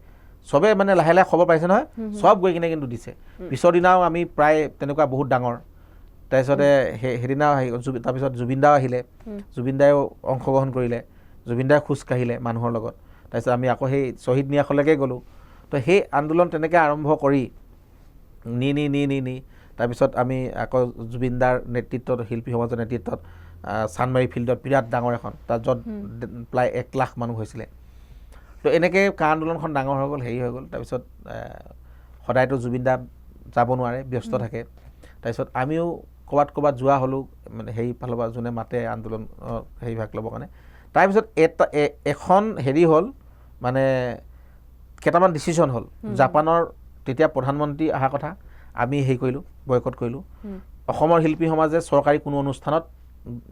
[SPEAKER 1] চবে মানে লাহে লাহে খবৰ পাইছে নহয় চব গৈ কিনে কিন্তু দিছে পিছৰ দিনাও আমি প্ৰায় তেনেকুৱা বহুত ডাঙৰ তাৰপিছতে সেইদিনা তাৰপিছত জুবিন দাও আহিলে জুবিন দায়েও অংশগ্ৰহণ কৰিলে জুবিন দায়ে খোজ কাঢ়িলে মানুহৰ লগত তাৰপিছত আমি আকৌ সেই শ্বহীদ ন্যাসলৈকে গ'লোঁ তো সেই আন্দোলন তেনেকৈ আৰম্ভ কৰি নি তাৰপিছত আমি আকৌ জুবিন দাৰ নেতৃত্বত শিল্পী সমাজৰ নেতৃত্বত চানমাৰী ফিল্ডত বিৰাট ডাঙৰ এখন তাত য'ত প্ৰায় 1 লাখ মানুহ হৈছিলে তো এনেকৈ কা আন্দোলনখন ডাঙৰ হৈ গ'ল হেৰি হৈ গ'ল তাৰপিছত সদায়তো জুবিন দা যাব নোৱাৰে ব্যস্ত থাকে তাৰপিছত আমিও ক'ৰবাত যোৱা হ'লোঁ মানে হেৰি ফালৰ পৰা যোনে মাতে আন্দোলন হেৰি ভাগ ল'বৰ কাৰণে তাৰপিছত এখন হেৰি হ'ল মানে কেইটামান ডিচিশ্যন হ'ল জাপানৰ তেতিয়া প্ৰধানমন্ত্ৰী অহা কথা আমি হেৰি কৰিলোঁ বয়কট কৰিলোঁ অসমৰ শিল্পী সমাজে চৰকাৰী কোনো অনুষ্ঠানত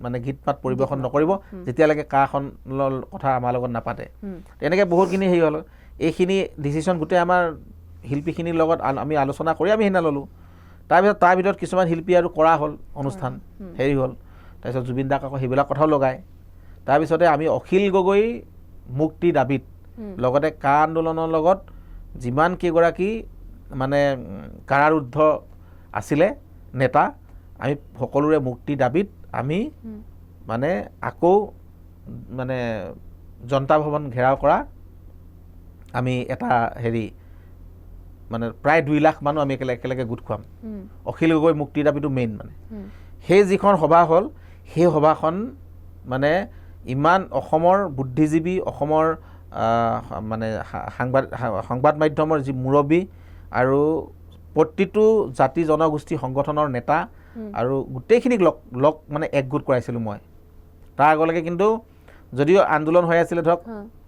[SPEAKER 1] মানে গীত মাত পৰিৱেশন নকৰিব যেতিয়ালৈকে কাখনৰ কথা আমাৰ লগত নাপাতে তেনেকৈ বহুতখিনি হেৰি হ'ল এইখিনি ডিচিশ্যন গোটেই আমাৰ শিল্পীখিনিৰ লগত আমি আলোচনা কৰি আমি সেইদিনা ল'লোঁ তাৰপিছত তাৰ ভিতৰত কিছুমান শিল্পী আৰু কৰা হ'ল অনুষ্ঠান হেৰি হ'ল তাৰপিছত জুবিন দাক আকৌ সেইবিলাক কথাও লগায় তাৰপিছতে আমি অখিল গগৈ মুক্তি দাবীত লগতে কা আন্দোলনৰ লগত যিমান কেইগৰাকী মানে কাৰাৰুদ্ধ আছিলে নেতা আমি সকলোৰে মুক্তি দাবীত আমি মানে আকৌ মানে জনতা ভৱন ঘেৰাও কৰা আমি এটা হেৰি মানে প্ৰায় 2 লাখ মানুহ আমি একেলগে গোট খুৱাম অখিল গগৈ মুক্তি দাবীটো মেইন মানে সেই যিখন সভা হ'ল সেই সভাখন মানে ইমান অসমৰ বুদ্ধিজীৱী অসমৰ মানে সংবাদ মাধ্যমৰ যি মুৰব্বী আৰু প্ৰতিটো জাতি জনগোষ্ঠী সংগঠনৰ নেতা আৰু গোটেইখিনিক লগ মানে একগোট কৰাইছিলোঁ মই। তাৰ আগলৈকে কিন্তু যদিও আন্দোলন হৈ আছিলে ধৰক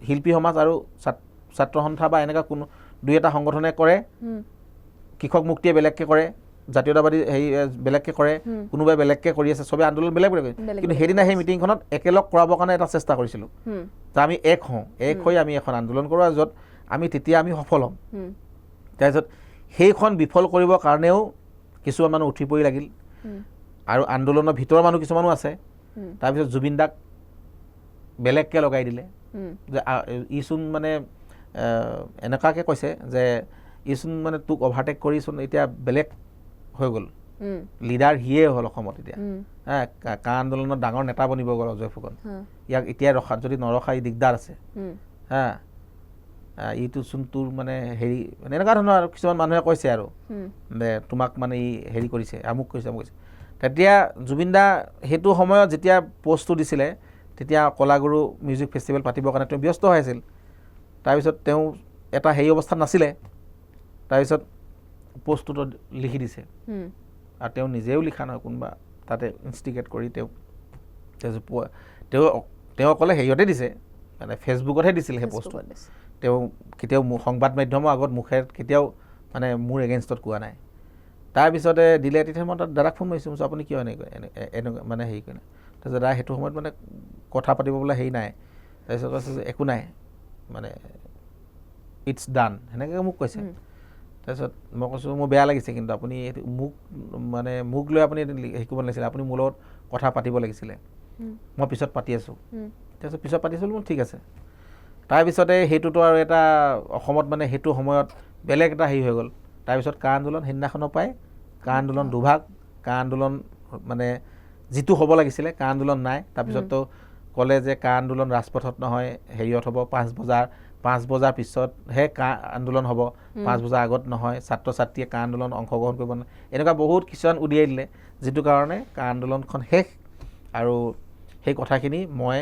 [SPEAKER 1] শিল্পী সমাজ আৰু ছাত্ৰ সন্থা বা এনেকুৱা কোনো দুই এটা সংগঠনে কৰে, কৃষক মুক্তিয়ে বেলেগকৈ কৰে, জাতীয়তাবাদী হেৰি বেলেগকৈ কৰে, কোনোবাই বেলেগকৈ কৰি আছে, চবেই আন্দোলন বেলেগ বেলেগ। কিন্তু সেইদিনা সেই মিটিংখনত একেলগ কৰাবৰ কাৰণে এটা চেষ্টা কৰিছিলোঁ যে আমি এক হৈ আমি এখন আন্দোলন কৰোঁ, য'ত তেতিয়া আমি সফল হ'ম। তাৰপিছত সেইখন বিফল কৰিবৰ কাৰণেও কিছুমান মানুহ উঠি পৰি লাগিল আৰু আন্দোলনৰ ভিতৰৰ মানুহ কিছুমানো আছে। তাৰপিছত জুবিন দাক বেলেগকৈ লগাই দিলে যে ইচোন মানে এনেকুৱাকৈ কৈছে যে ইচোন মানে তোক অভাৰটেক কৰিচোন এতিয়া বেলেগ হৈ গ'ল, লিডাৰ সিয়ে হ'ল অসমত এতিয়া, কা আন্দোলনত ডাঙৰ নেতা বনিব গ'ল অজয় ফুকন, ইয়াক এতিয়া যদি নৰখা ই দিগদাৰ আছে, ইটোচোন তোৰ মানে হেৰি মানে এনেকুৱা ধৰণৰ আৰু কিছুমান মানুহে কৈছে আৰু যে তোমাক মানে ই হেৰি কৰিছে, আমুক কৰিছে আমুক কৰিছে। তেতিয়া জুবিন দা সেইটো সময়ত যেতিয়া পষ্টটো দিছিলে তেতিয়া কলাগুৰু মিউজিক ফেষ্টিভেল পাতিবৰ কাৰণে তেওঁ ব্যস্ত হৈ আছিল। তাৰপিছত তেওঁ এটা হেৰি অৱস্থাত নাছিলে, তাৰপিছত পষ্টটোতো লিখি দিছে আৰু তেওঁ নিজেও লিখা নহয়, কোনোবা তাতে ইনষ্টিগেট কৰি তেওঁ অকলে হেৰিয়তে দিছে, মানে ফেচবুকতহে দিছিল সেই পষ্টটো। তেওঁ কেতিয়াও সংবাদ মাধ্যমৰ আগত মুখে কেতিয়াও মানে মোৰ এগেইনষ্টত কোৱা নাই। তাৰপিছতে দিলে, তেতিয়া মই তাত দাদাক ফোন মাৰিছোঁ, আপুনি কিয় এনেকুৱা মানে হেৰি কৰে। তাৰপিছত দাদা সেইটো সময়ত মানে কথা পাতিব বোলে হেৰি নাই। তাৰপিছত কৈছে যে একো নাই, মানে ইটছ ডান সেনেকৈ মোক কৈছে। তাৰপিছত মই কৈছোঁ মোৰ বেয়া লাগিছে, কিন্তু আপুনি মোক লৈ আপুনি শিকিব লাগিছিলে, আপুনি মোৰ লগত কথা পাতিব লাগিছিলে, মই পিছত পাতি আছোঁ। তাৰপিছত পিছত পাতিছিলোঁ, মোৰ ঠিক আছে। তাৰপিছতে সেইটোতো আৰু এটা অসমত মানে সেইটো সময়ত বেলেগ এটা হেৰি হৈ গ'ল। তাৰপিছত কা আন্দোলন সেইদিনাখনৰ পৰাই কা আন্দোলন দুভাগ, কা আন্দোলন মানে যিটো হ'ব লাগিছিলে কা আন্দোলন নাই। তাৰপিছততো ক'লে যে কা আন্দোলন ৰাজপথত নহয়, হেৰিয়ত হ'ব 5 বজাৰ পিছতহে কা আন্দোলন হ'ব, 5 বজাৰ আগত নহয়, ছাত্ৰ ছাত্ৰীয়ে কা আন্দোলন অংশগ্ৰহণ কৰিব নহয়, এনেকুৱা বহুত কিছুমান উলিয়াই দিলে, যিটো কাৰণে কা আন্দোলনখন শেষ। আৰু সেই কথাখিনি মই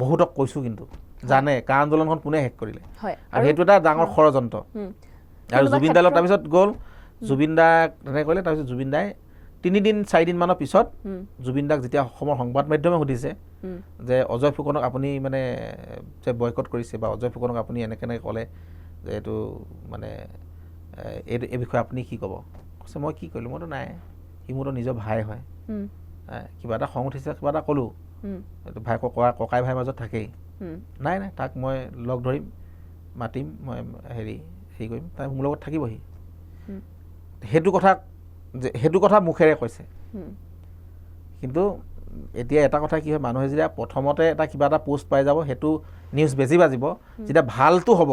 [SPEAKER 1] বহুতক কৈছোঁ, কিন্তু জানে কা আন্দোলনখন কোনে শেষ কৰিলে, আৰু সেইটো এটা ডাঙৰ ষড়যন্ত্ৰ। আৰু জুবিন দাৰ তাৰপিছত গ'ল, জুবিন দাক তেনেকৈ ক'লে। তাৰপিছত জুবিন দাই 3-4 দিনমানৰ পিছত জুবিন দাক যেতিয়া অসমৰ সংবাদ মাধ্যমে সুধিছে যে অজয় ফুকনক আপুনি মানে যে বয়কট কৰিছে বা অজয় ফুকনক আপুনি এনেকৈ ক'লে যে এইটো মানে এই বিষয়ে আপুনি কি ক'ব, কৈছে মই কি কৰিলোঁ, মইতো নাই, সি মোৰতো নিজৰ ভাই হয়, কিবা এটা খং উঠিছে কিবা এটা ক'লোঁ, এইটো ভাই ককাই ভাইৰ মাজত থাকেই, নাই তাক মই লগ ধৰিম, মাতিম, মই হেৰি কৰিম, তাই মোৰ লগত থাকিবহি। সেইটো কথা মুখেৰে কৈছে। কিন্তু এতিয়া এটা কথা কি হয়, মানুহে যেতিয়া প্ৰথমতে কিবা এটা পোষ্ট পাই যাব, সেইটো নিউজ বেছি বাজিব। যেতিয়া ভালটো হ'ব,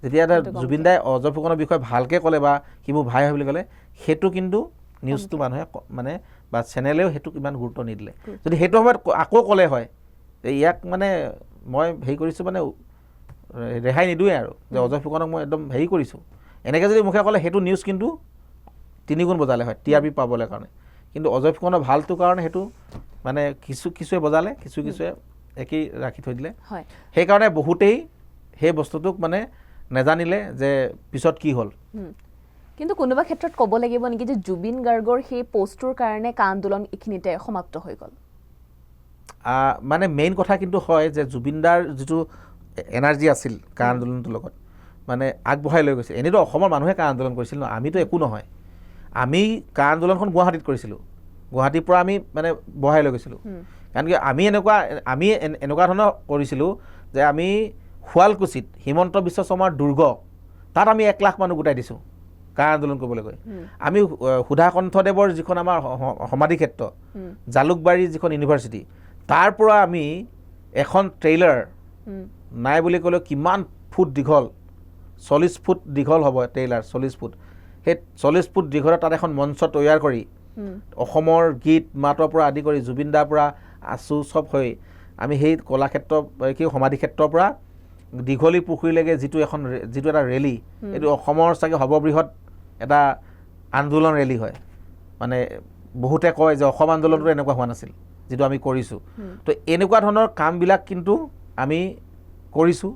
[SPEAKER 1] যেতিয়া এটা জুবিন দাই অজয় ফুকনৰ বিষয়ে ভালকৈ ক'লে বা সি মোৰ ভাই হয় বুলি ক'লে, সেইটো কিন্তু নিউজটো মানুহে মানে বা চেনেলেও সেইটোক ইমান গুৰুত্ব নিদিলে। যদি সেইটো সময়ত আকৌ ক'লে হয় ইয়াক মানে মই হেৰি কৰিছোঁ, মানে ৰেহাই নিদিওঁৱে আৰু যে অজয় ফুকনক মই একদম হেৰি কৰিছোঁ, এনেকৈ যদি মুখে ক'লে সেইটো নিউজ কিন্তু 3 গুণ বজালে হয় TRP পাবলৈ কাৰণে। কিন্তু অজয় ফুকনৰ ভালটোৰ কাৰণে সেইটো মানে কিছুৱে বজালে, কিছুৱে একেই ৰাখি থৈ দিলে। সেইকাৰণে বহুতেই সেই বস্তুটোক মানে নেজানিলে যে পিছত কি হ'ল।
[SPEAKER 2] কিন্তু কোনোবা ক্ষেত্ৰত ক'ব লাগিব নেকি যে জুবিন গাৰ্গৰ সেই পোষ্টটোৰ কাৰণে কা আন্দোলন এইখিনিতে সমাপ্ত হৈ গ'ল?
[SPEAKER 1] মানে মেইন কথা কিন্তু হয় যে জুবিন দাৰ যিটো এনাৰ্জি আছিল কা আন্দোলনটোৰ লগত, মানে আগবঢ়াই লৈ গৈছে। এনেইতো অসমৰ মানুহে কা আন্দোলন কৰিছিল ন, আমিতো একো নহয়। আমি কা আন্দোলনখন গুৱাহাটীত কৰিছিলোঁ, গুৱাহাটীৰ পৰা আমি মানে বঢ়াই লৈ গৈছিলোঁ। কাৰণ কি আমি এনেকুৱা ধৰণৰ কৰিছিলোঁ যে আমি শুৱালকুছিত হিমন্ত বিশ্ব শৰ্মাৰ দুৰ্গ, তাত আমি 1 লাখ মানুহ গোটাই দিছোঁ কা আন্দোলন কৰিবলৈ গৈ। আমি সুধাকণ্ঠদেৱৰ যিখন আমাৰ সমাধি ক্ষেত্ৰ, জালুকবাৰীৰ যিখন ইউনিভাৰ্চিটি, তাৰ পৰা আমি এখন ট্ৰেইলাৰ নাই বুলি ক'লেও কিমান ফুট দীঘল, 40 ফুট দীঘল হ'ব ট্ৰেইলাৰ, 40 ফুট। সেই 40 ফুট দীঘলত তাত এখন মঞ্চ তৈয়াৰ কৰি অসমৰ গীত মাতৰ পৰা আদি কৰি জুবিন দাৰ পৰা আঁচু চব হৈ আমি সেই কলাক্ষেত্ৰ সমাধি ক্ষেত্ৰৰ পৰা দীঘলী পুখুৰীলৈকে যিটো এটা ৰেলী, এইটো অসমৰ চাগে সৰ্ববৃহৎ এটা আন্দোলন ৰেলী হয়। মানে বহুতে কয় যে অসম আন্দোলনটো এনেকুৱা হোৱা নাছিল যিটো আমি কৰিছোঁ। তো এনেকুৱা ধৰণৰ কামবিলাক কিন্তু আমি কৰিছোঁ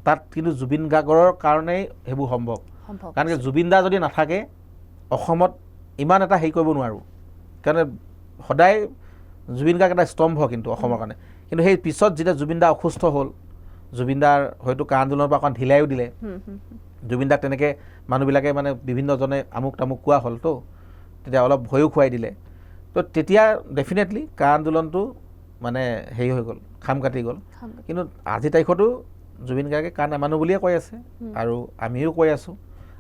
[SPEAKER 1] তাত কিন্তু জুবিন গাৰ্গৰ কাৰণেই সেইবোৰ সম্ভৱ কাৰণ কি জুবিন দা যদি নাথাকে অসমত ইমান এটা হেৰি কৰিব নোৱাৰোঁ কাৰণ সদায় জুবিন গাৰ্গ এটা স্তম্ভ কিন্তু অসমৰ কাৰণে কিন্তু সেই পিছত যেতিয়া জুবিন দা অসুস্থ হ'ল জুবিন দাৰ হয়তো কা আন্দোলনৰ পৰা অকণ ঢিলাইও দিলে জুবিন দাক তেনেকৈ মানুহবিলাকে মানে বিভিন্নজনে আমুক তামুক কোৱা হ'ল তো তেতিয়া অলপ ভয়ো খুৱাই দিলে তো তেতিয়া ডেফিনেটলি কা আন্দোলনটো মানে হেৰি হৈ গ'ল খাম কাটি গ'ল কিন্তু আজি তাৰিখতো জুবিন গাৰ্গে কা নামানো বুলিয়ে কৈ আছে আৰু আমিও কৈ আছোঁ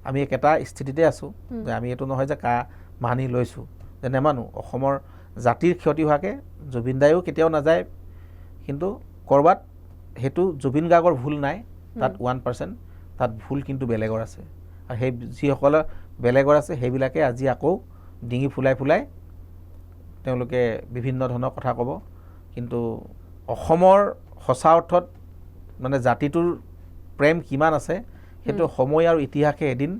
[SPEAKER 1] আমি একেটা স্থিতিতে আছোঁ যে আমি এইটো নহয় যে কা মানি লৈছোঁ যে নেমানো অসমৰ জাতিৰ ক্ষতি হোৱাকৈ জুবিন দায়ো কেতিয়াও নাযায় কিন্তু ক'ৰবাত সেইটো জুবিন গাৰ্গৰ ভুল নাই তাত 1% তাত ভুল কিন্তু বেলেগৰ আছে আৰু সেই যিসকলে বেলেগৰ আছে সেইবিলাকে আজি আকৌ ডিঙি ফুলাই ফুলাই তেওঁলোকে বিভিন্ন ধৰণৰ কথা ক'ব কিন্তু অসমৰ সঁচা অৰ্থত মানে জাতিটোৰ প্ৰেম কিমান আছে সেইটো সময় আৰু ইতিহাসে এদিন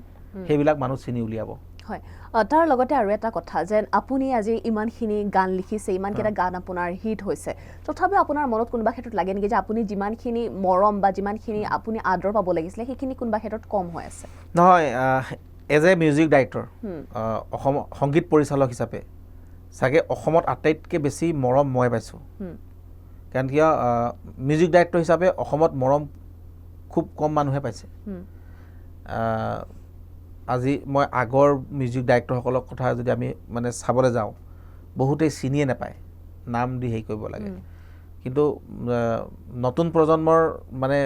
[SPEAKER 1] সেইবিলাক মানুহ চিনি উলিয়াব
[SPEAKER 2] হয় তাৰ লগতে আৰু এটা কথা যে আপুনি আজি ইমানখিনি গান লিখিছে ইমানকেইটা গান আপোনাৰ হিট হৈছে তথাপিও আপোনাৰ মনত কোনোবা ক্ষেত্ৰত লাগে নেকি যে আপুনি যিমানখিনি মৰম বা যিমানখিনি আপুনি আদৰ পাব লাগিছিলে সেইখিনি কোনোবা ক্ষেত্ৰত কম হৈ আছে
[SPEAKER 1] নহয় as a music director Assam সংগীত পৰিচালক হিচাপে চাগে অসমত আটাইতকৈ বেছি মৰম মই পাইছোঁ কাৰণ কিয় মিউজিক ডাইৰেক্টৰ হিচাপে অসমত মৰম খুব কম মানুহে পাইছে আজি মই আগৰ মিউজিক ডাইৰেক্টৰসকলৰ কথা যদি আমি মানে চাবলৈ যাওঁ বহুতেই চিনিয়ে নাপায় নাম দি হেৰি কৰিব লাগে কিন্তু নতুন প্ৰজন্মৰ মানে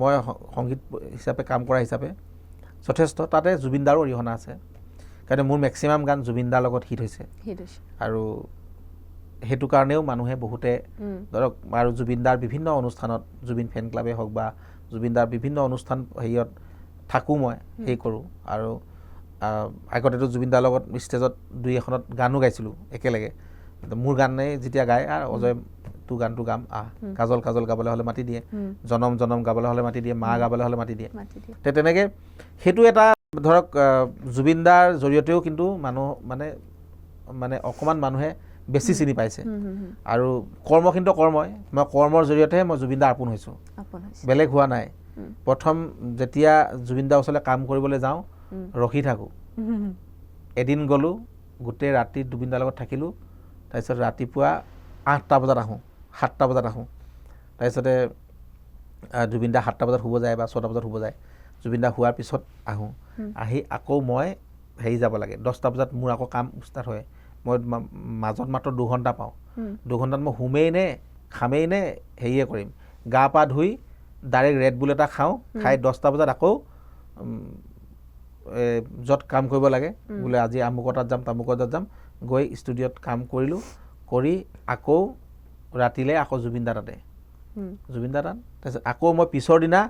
[SPEAKER 1] মই সংগীত হিচাপে কাম কৰা হিচাপে যথেষ্ট তাতে জুবিন দাৰো অৰিহণা আছে কাৰণ মোৰ মেক্সিমাম গান জুবিন দাৰ লগত হিট হৈছে আৰু সেইটো কাৰণেও মানুহে বহুতে ধৰক আৰু জুবিন দাৰ বিভিন্ন অনুষ্ঠানত জুবিন ফেন ক্লাবেই হওক বা জুবিন দাৰ বিভিন্ন অনুষ্ঠান হেৰিয়ত থাকোঁ মই হেৰি কৰোঁ আৰু আগতেতো জুবিন দাৰ লগত ষ্টেজত দুই এখনত গানো গাইছিলোঁ একেলগে মোৰ গানেই যেতিয়া গায় অজয় তোৰ গানটো গাম কাজল কাজল গাবলৈ হ'লে মাতি দিয়ে জনম জনম গাবলৈ হ'লে মাতি দিয়ে মা গাবলৈ হ'লে মাতি দিয়ে তেনেকৈ সেইটো এটা ধৰক জুবিন দাৰ জৰিয়তেও কিন্তু মানুহ মানে অকণমান মানুহে বেছি চিনি পাইছে আৰু কৰ্ম কিন্তু কৰ্মই মই কৰ্মৰ জৰিয়তেহে মই জুবিন দা আপোন হৈছোঁ বেলেগ হোৱা নাই প্ৰথম যেতিয়া জুবিন দাৰ ওচৰলৈ কাম কৰিবলৈ যাওঁ ৰখি থাকোঁ এদিন গ'লোঁ গোটেই ৰাতি জুবিন দাৰ লগত থাকিলোঁ তাৰপিছত ৰাতিপুৱা 8টা বজাত আহোঁ 7টা বজাত আহোঁ তাৰপিছতে জুবিন দা 7টা বজাত শুব যায় বা 6টা বজাত শুব যায় জুবিন দা শোৱাৰ পিছত আহোঁ আহি আকৌ মই হেৰি যাব লাগে 10টা বজাত মোৰ আকৌ কাম ষ্টাৰ্ট হয় মই মাজত মাত্ৰ 2 ঘণ্টা পাওঁ 2 ঘণ্টাত মই শুমেই নে খামেই নে হেৰিয়ে কৰিম গা পা ধুই ডাইৰেক্ট ৰেড বুল এটা খাওঁ খাই 10টা বজাত আকৌ য'ত কাম কৰিব লাগে বোলে আজি আমুকৰ তাত যাম তামুকৰ তাত যাম গৈ ষ্টুডিঅ'ত কাম কৰিলোঁ কৰি আকৌ ৰাতিলৈ আকৌ জুবিন দা তাতে তাৰপিছত আকৌ মই পিছৰ দিনা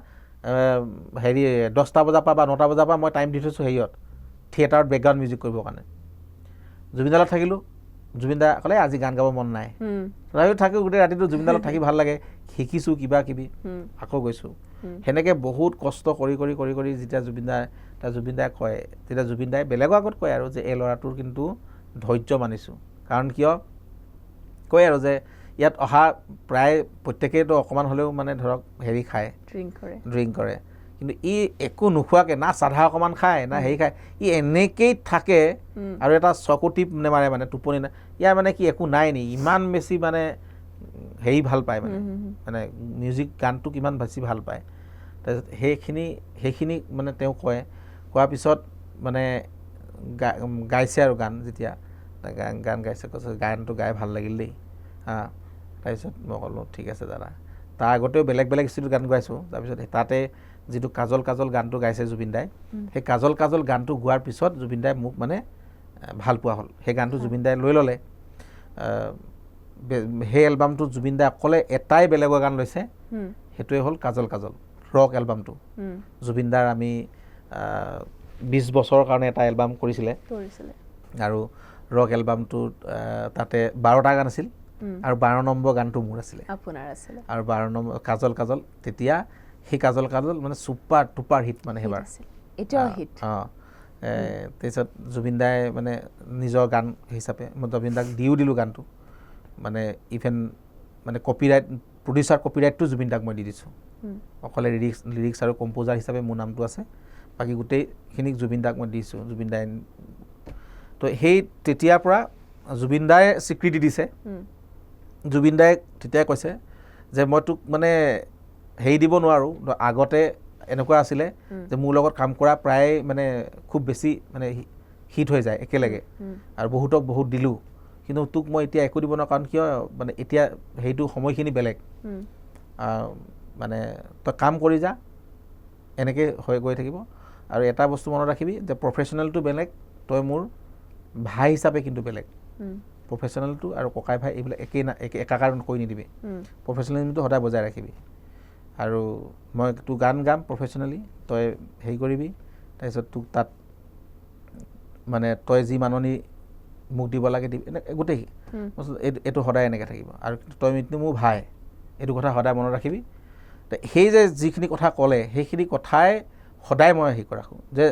[SPEAKER 1] হেৰি 10টা বজাৰ পৰা বা 9টা বজাৰ পৰা মই টাইম দি থৈছোঁ হেৰিয়ত থিয়েটাৰত বেকগ্ৰাউণ্ড মিউজিক কৰিবৰ কাৰণে জুবিন দালত থাকিলোঁ জুবিন দা ক'লে আজি গান গাব মন নাই তথাপিও থাকি গোটেই ৰাতিটো জুবিন দালত থাকি ভাল লাগে শিকিছোঁ কিবা কিবি আকৌ গৈছোঁ সেনেকৈ বহুত কষ্ট কৰি কৰি কৰি কৰি যেতিয়া জুবিন দাই কয় তেতিয়া জুবিন দাই বেলেগৰ আগত কয় আৰু যে এই ল'ৰাটোৰ কিন্তু ধৈৰ্য মানিছোঁ কাৰণ কিয় কয় আৰু যে ইয়াত অহা প্ৰায় প্ৰত্যেকেইতো অকণমান হ'লেও মানে ধৰক হেৰি খায় ড্ৰিংক কৰে কিন্তু ই একো নোখোৱাকৈ না চাধা অকণমান খায় না হেৰি খায় ই এনেকেই থাকে আৰু এটা চকু টিপ নেমাৰে মানে টোপনি নাই ইয়াৰ মানে কি একো নাই নি ইমান বেছি মানে হেৰি ভাল পায় মানে মিউজিক গানটো কিমান বেছি ভাল পায় তাৰপিছত সেইখিনি মানে তেওঁ কয় কোৱাৰ পিছত মানে গাইছে আৰু গান যেতিয়া গান গাইছে কৈছে গানটো গাই ভাল লাগিল দেই তাৰপিছত মই ক'লোঁ ঠিক আছে দাদা তাৰ আগতেও বেলেগ বেলেগ ষ্টিলত গান গাইছোঁ তাৰপিছত তাতে যিটো কাজল কাজল গানটো গাইছে জুবিন দাই সেই কাজল কাজল গানটো গোৱাৰ পিছত জুবিন দাই মোক মানে ভাল পোৱা হ'ল সেই গানটো জুবিন দাই লৈ ল'লে সেই এলবামটো জুবিন দাই অকলে এটাই বেলেগৰ গান লৈছে সেইটোৱে হ'ল কাজল কাজল ৰক এলবামটো জুবিন দাৰ আমি 20 বছৰৰ কাৰণে এটা এলবাম কৰিছিলে আৰু ৰক এলবামটোত তাতে 12টা গান আছিল আৰু 12 নম্বৰ গানটো মোৰ আছিলে আৰু 12 নম্বৰ কাজল কাজল তেতিয়া সেই কাজল কাজল মানে ছুপাৰ টুপাৰ হিট মানে সেইবাৰ তাৰপিছত জুবিন দাই মানে নিজৰ গান হিচাপে মই জুবিন দাক দিও দিলোঁ গানটো মানে ইভেন মানে কপিৰাইট প্ৰডিউচাৰ কপিৰাইটটো জুবিন দাক মই দি দিছোঁ অকলে লিৰিক্স আৰু কম্প'জাৰ হিচাপে মোৰ নামটো আছে বাকী গোটেইখিনিক জুবিন দাক মই দিছোঁ জুবিন দাই তো সেই তেতিয়াৰ পৰা জুবিন দাই স্বীকৃতি দিছে জুবিন দাই তেতিয়াই কৈছে যে মই তোক মানে হেৰি দিব নোৱাৰোঁ আগতে এনেকুৱা আছিলে যে মোৰ লগত কাম কৰা প্ৰায় মানে খুব বেছি মানে হিট হৈ যায় একেলগে আৰু বহুতক বহুত দিলোঁ কিন্তু তোক মই এতিয়া একো দিব নোৱাৰোঁ কাৰণ কিয় মানে এতিয়া সেইটো সময়খিনি বেলেগ মানে তই কাম কৰি যা এনেকৈ হৈ গৈ থাকিব আৰু এটা বস্তু মনত ৰাখিবি যে প্ৰফেশ্যনেলটো বেলেগ তই মোৰ ভাই হিচাপে কিন্তু বেলেগ প্ৰফেশ্যনেলটো আৰু ককাই ভাই এইবিলাক একাকাৰ কৰি নিদিবি প্ৰফেশ্যনেলিজমটো সদায় বজাই ৰাখিবি আৰু মই তোৰ গান গাম প্ৰফেশ্যনেলি তই হেৰি কৰিবি তাৰপিছত তোক তাত মানে তই যি মাননি মোক দিব লাগে দিবি গোটেই এইটো সদায় এনেকৈ থাকিব আৰু তই মোৰ ভাই এইটো কথা সদায় মনত ৰাখিবি সেই যে যিখিনি কথা ক'লে সেইখিনি কথাই সদায় মই হেৰি কৰি ৰাখোঁ যে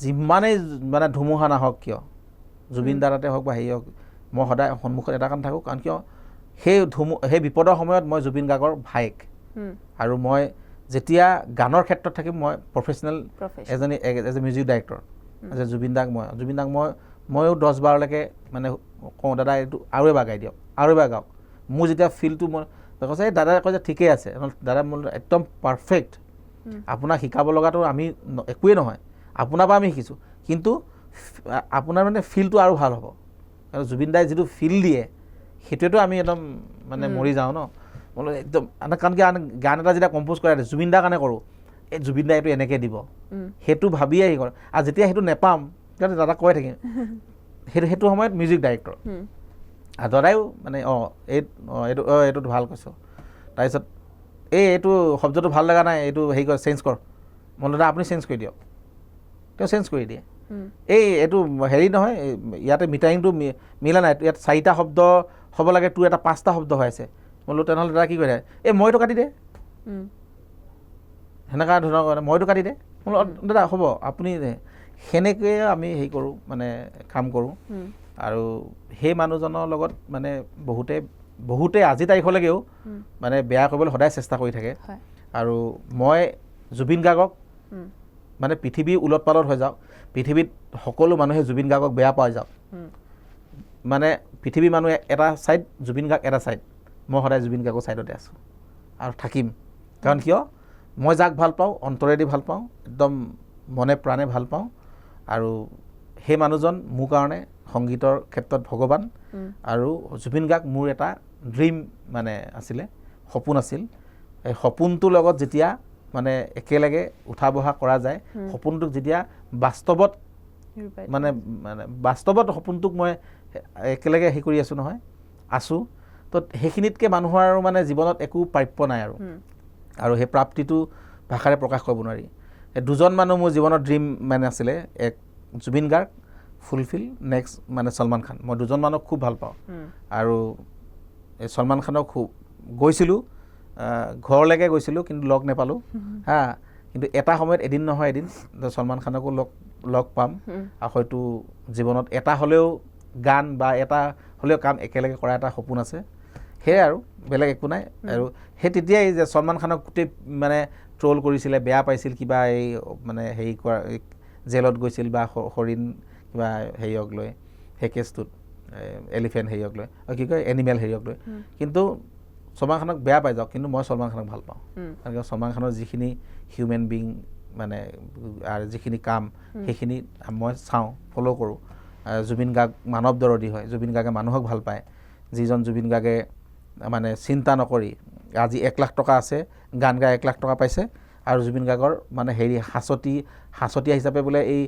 [SPEAKER 1] যিমানেই মানে ধুমুহা নাহক কিয় জুবিন দাদাতে হওক বা হেৰি হওক মই সদায় সন্মুখত এটা কাম থাকোঁ কাৰণ কিয় সেই বিপদৰ সময়ত মই জুবিন গাৰ্গৰ ভায়েক আৰু মই যেতিয়া গানৰ ক্ষেত্ৰত থাকিম মই professional as a music director as a Zubeen দাক ময়ো 10-12লৈকে মানে কওঁ দাদা এইটো আৰু এবাৰ গাই দিয়ক আৰু এবাৰ গাওক মোৰ যেতিয়া ফিলটো মই কৈছে এই দাদাই কয় যে ঠিকেই আছে দাদা মোৰ একদম পাৰফেক্ট আপোনাক শিকাব লগাটো আমি একোৱেই নহয় আপোনাৰ পৰা আমি শিকিছোঁ কিন্তু আপোনাৰ মানে ফিলটো আৰু ভাল হ'ব আৰু জুবিন দাই যিটো ফিল দিয়ে সেইটোৱেতো আমি একদম মানে মৰি যাওঁ ন বোলো একদম কাৰণ কি গান এটা যেতিয়া কম্প'জ কৰা জুবিন দাৰ কাৰণে কৰোঁ এই জুবিন দাই এইটো এনেকৈ দিব সেইটো ভাবিয়ে হেৰি কৰোঁ আৰু যেতিয়া সেইটো নেপাম তেতিয়া দাদা কৈ থাকিম সেইটো সময়ত মিউজিক ডাইৰেক্টৰ আৰু দাদাইও মানে এইটো ভাল কৈছ তাৰপিছত এইটো শব্দটো ভাল লগা নাই এইটো হেৰি কৰ চেঞ্জ কৰ মই দাদা আপুনি চেঞ্জ কৰি দিয়ক তেওঁ চেঞ্জ কৰি দিয়ে এইটো হেৰি নহয় ইয়াতে মিটাৰিংটো মিলা নাই ইয়াত 4টা শব্দ হ'ব লাগে তোৰ এটা 5টা শব্দ হৈ আছে মই বোলো তেনেহ'লে দাদা কি কৰি থাকে মইতো কাটি দে সেনেকুৱা ধৰণৰ মইতো কাটি দে বোলো দাদা হ'ব আপুনি সেনেকৈয়ে আমি হেৰি কৰোঁ মানে কাম কৰোঁ আৰু সেই মানুহজনৰ লগত মানে বহুতে আজি তাৰিখলৈকেও মানে বেয়া কৰিবলৈ সদায় চেষ্টা কৰি থাকে আৰু মই জুবিন গাৰ্গক মানে পৃথিৱী উলট পালট হৈ যাওক পৃথিৱীত সকলো মানুহে জুবিন গাৰ্গক বেয়া পাই যাওক মানে পৃথিৱীৰ মানুহে এটা ছাইড জুবিন গাৰ্গ এটা ছাইড মই সদায় জুবিন গাৰ্গৰ ছাইডতে আছোঁ আৰু থাকিম কাৰণ কিয় মই যাক ভাল পাওঁ অন্তৰেদি ভাল পাওঁ একদম মনে প্ৰাণে ভাল পাওঁ আৰু সেই মানুহজন মোৰ কাৰণে সংগীতৰ ক্ষেত্ৰত ভগৱান আৰু জুবিন গাৰ্গ মোৰ এটা ড্ৰিম মানে আছিলে সপোন আছিল এই সপোনটোৰ লগত যেতিয়া মানে একেলগে উঠা বহা কৰা যায় সপোনটোক যেতিয়া বাস্তৱত মানে বাস্তৱত সপোনটোক মই একেলগে হেৰি কৰি আছোঁ নহয় আছোঁ তো সেইখিনিতকৈ মানুহৰ আৰু মানে জীৱনত একো প্ৰাপ্য নাই আৰু সেই প্ৰাপ্তিটো ভাষাৰে প্ৰকাশ কৰিব নোৱাৰি দুজন মানুহ মোৰ জীৱনৰ ড্ৰিম মানে আছিলে এক জুবিন গাৰ্গ ফুলফিল নেক্সট মানে সলমান খান মই দুজন মানুহক খুব ভাল পাওঁ আৰু এই সলমান খানক খুব গৈছিলোঁ ঘৰলৈকে গৈছিলোঁ কিন্তু লগ নাপালোঁ কিন্তু এটা সময়ত এদিন নহয় এদিন সলমান খানকো লগ পাম আৰু হয়তো জীৱনত এটা হ'লেও গান বা এটা হ'লেও কাম একেলগে কৰা এটা সপোন আছে সেয়াই আৰু বেলেগ একো নাই আৰু সেই তেতিয়াই যে সলমান খানক গোটেই মানে ট্ৰল কৰিছিলে বেয়া পাইছিল কিবা এই মানে হেৰি কৰা জেলত গৈছিল বা হৰিণ কিবা হেৰিয়ক লৈ সেই কেছটোত এলিফেণ্ট হেৰিয়ক লৈ কি কয় এনিমেল হেৰিয়ক লৈ কিন্তু সলমান খানক বেয়া পাই যাওক কিন্তু মই সলমান খানক ভাল পাওঁ কাৰণ সলমান খানৰ যিখিনি হিউমেন বিং মানে আৰু যিখিনি কাম সেইখিনি মই চাওঁ ফ'ল' কৰোঁ জুবিন গাৰ্গ মানৱ দৰদী হয় জুবিন গাৰ্গে মানুহক ভাল পায় যিজন জুবিন গাৰ্গে মানে চিন্তা নকৰি আজি 1 লাখ টকা আছে গান গাই 1 লাখ টকা পাইছে আৰু জুবিন গাৰ্গৰ মানে হেৰি সাঁচতীয়া হিচাপে বোলে এই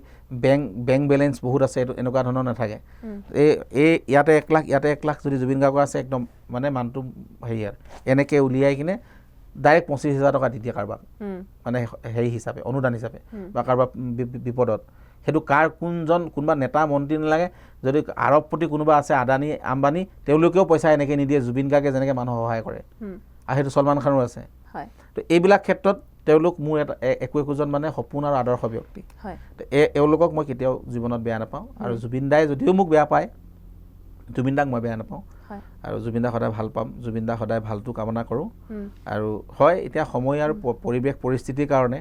[SPEAKER 1] বেংক বেলেঞ্চ বহুত আছে এইটো এনেকুৱা ধৰণৰ নাথাকে এই ইয়াতে 1 লাখ ইয়াতে 1 লাখ যদি জুবিন গাৰ্গৰ আছে একদম মানে মানুহটো হেৰি আৰু এনেকৈ উলিয়াই কিনে ডাইৰেক্ট 25,000 টকা দি দিয়ে কাৰোবাক মানে হেৰি হিচাপে অনুদান হিচাপে বা কাৰোবাক বিপদত সেইটো কাৰ কোনোবা নেতা মন্ত্ৰী নালাগে যদি আৰবপতি কোনোবা আছে আদানী আম্বানী তেওঁলোকেও পইচা এনেকৈ নিদিয়ে জুবিন গাৰ্গে যেনেকৈ মানুহক সহায় কৰে আৰু সেইটো সলমান খানৰ আছে তো এইবিলাক ক্ষেত্ৰত তেওঁলোক মোৰ একোজন মানে সপোন আৰু আদৰ্শ ব্যক্তি এওঁলোকক মই কেতিয়াও জীৱনত বেয়া নাপাওঁ আৰু জুবিন দাই যদিও মোক বেয়া পায় জুবিন দাক মই বেয়া নাপাওঁ আৰু জুবিন দাক সদায় ভাল পাম, জুবিন দাক সদায় ভালটো কামনা কৰোঁ। আৰু হয় এতিয়া সময় আৰু পৰিৱেশ পৰিস্থিতিৰ কাৰণে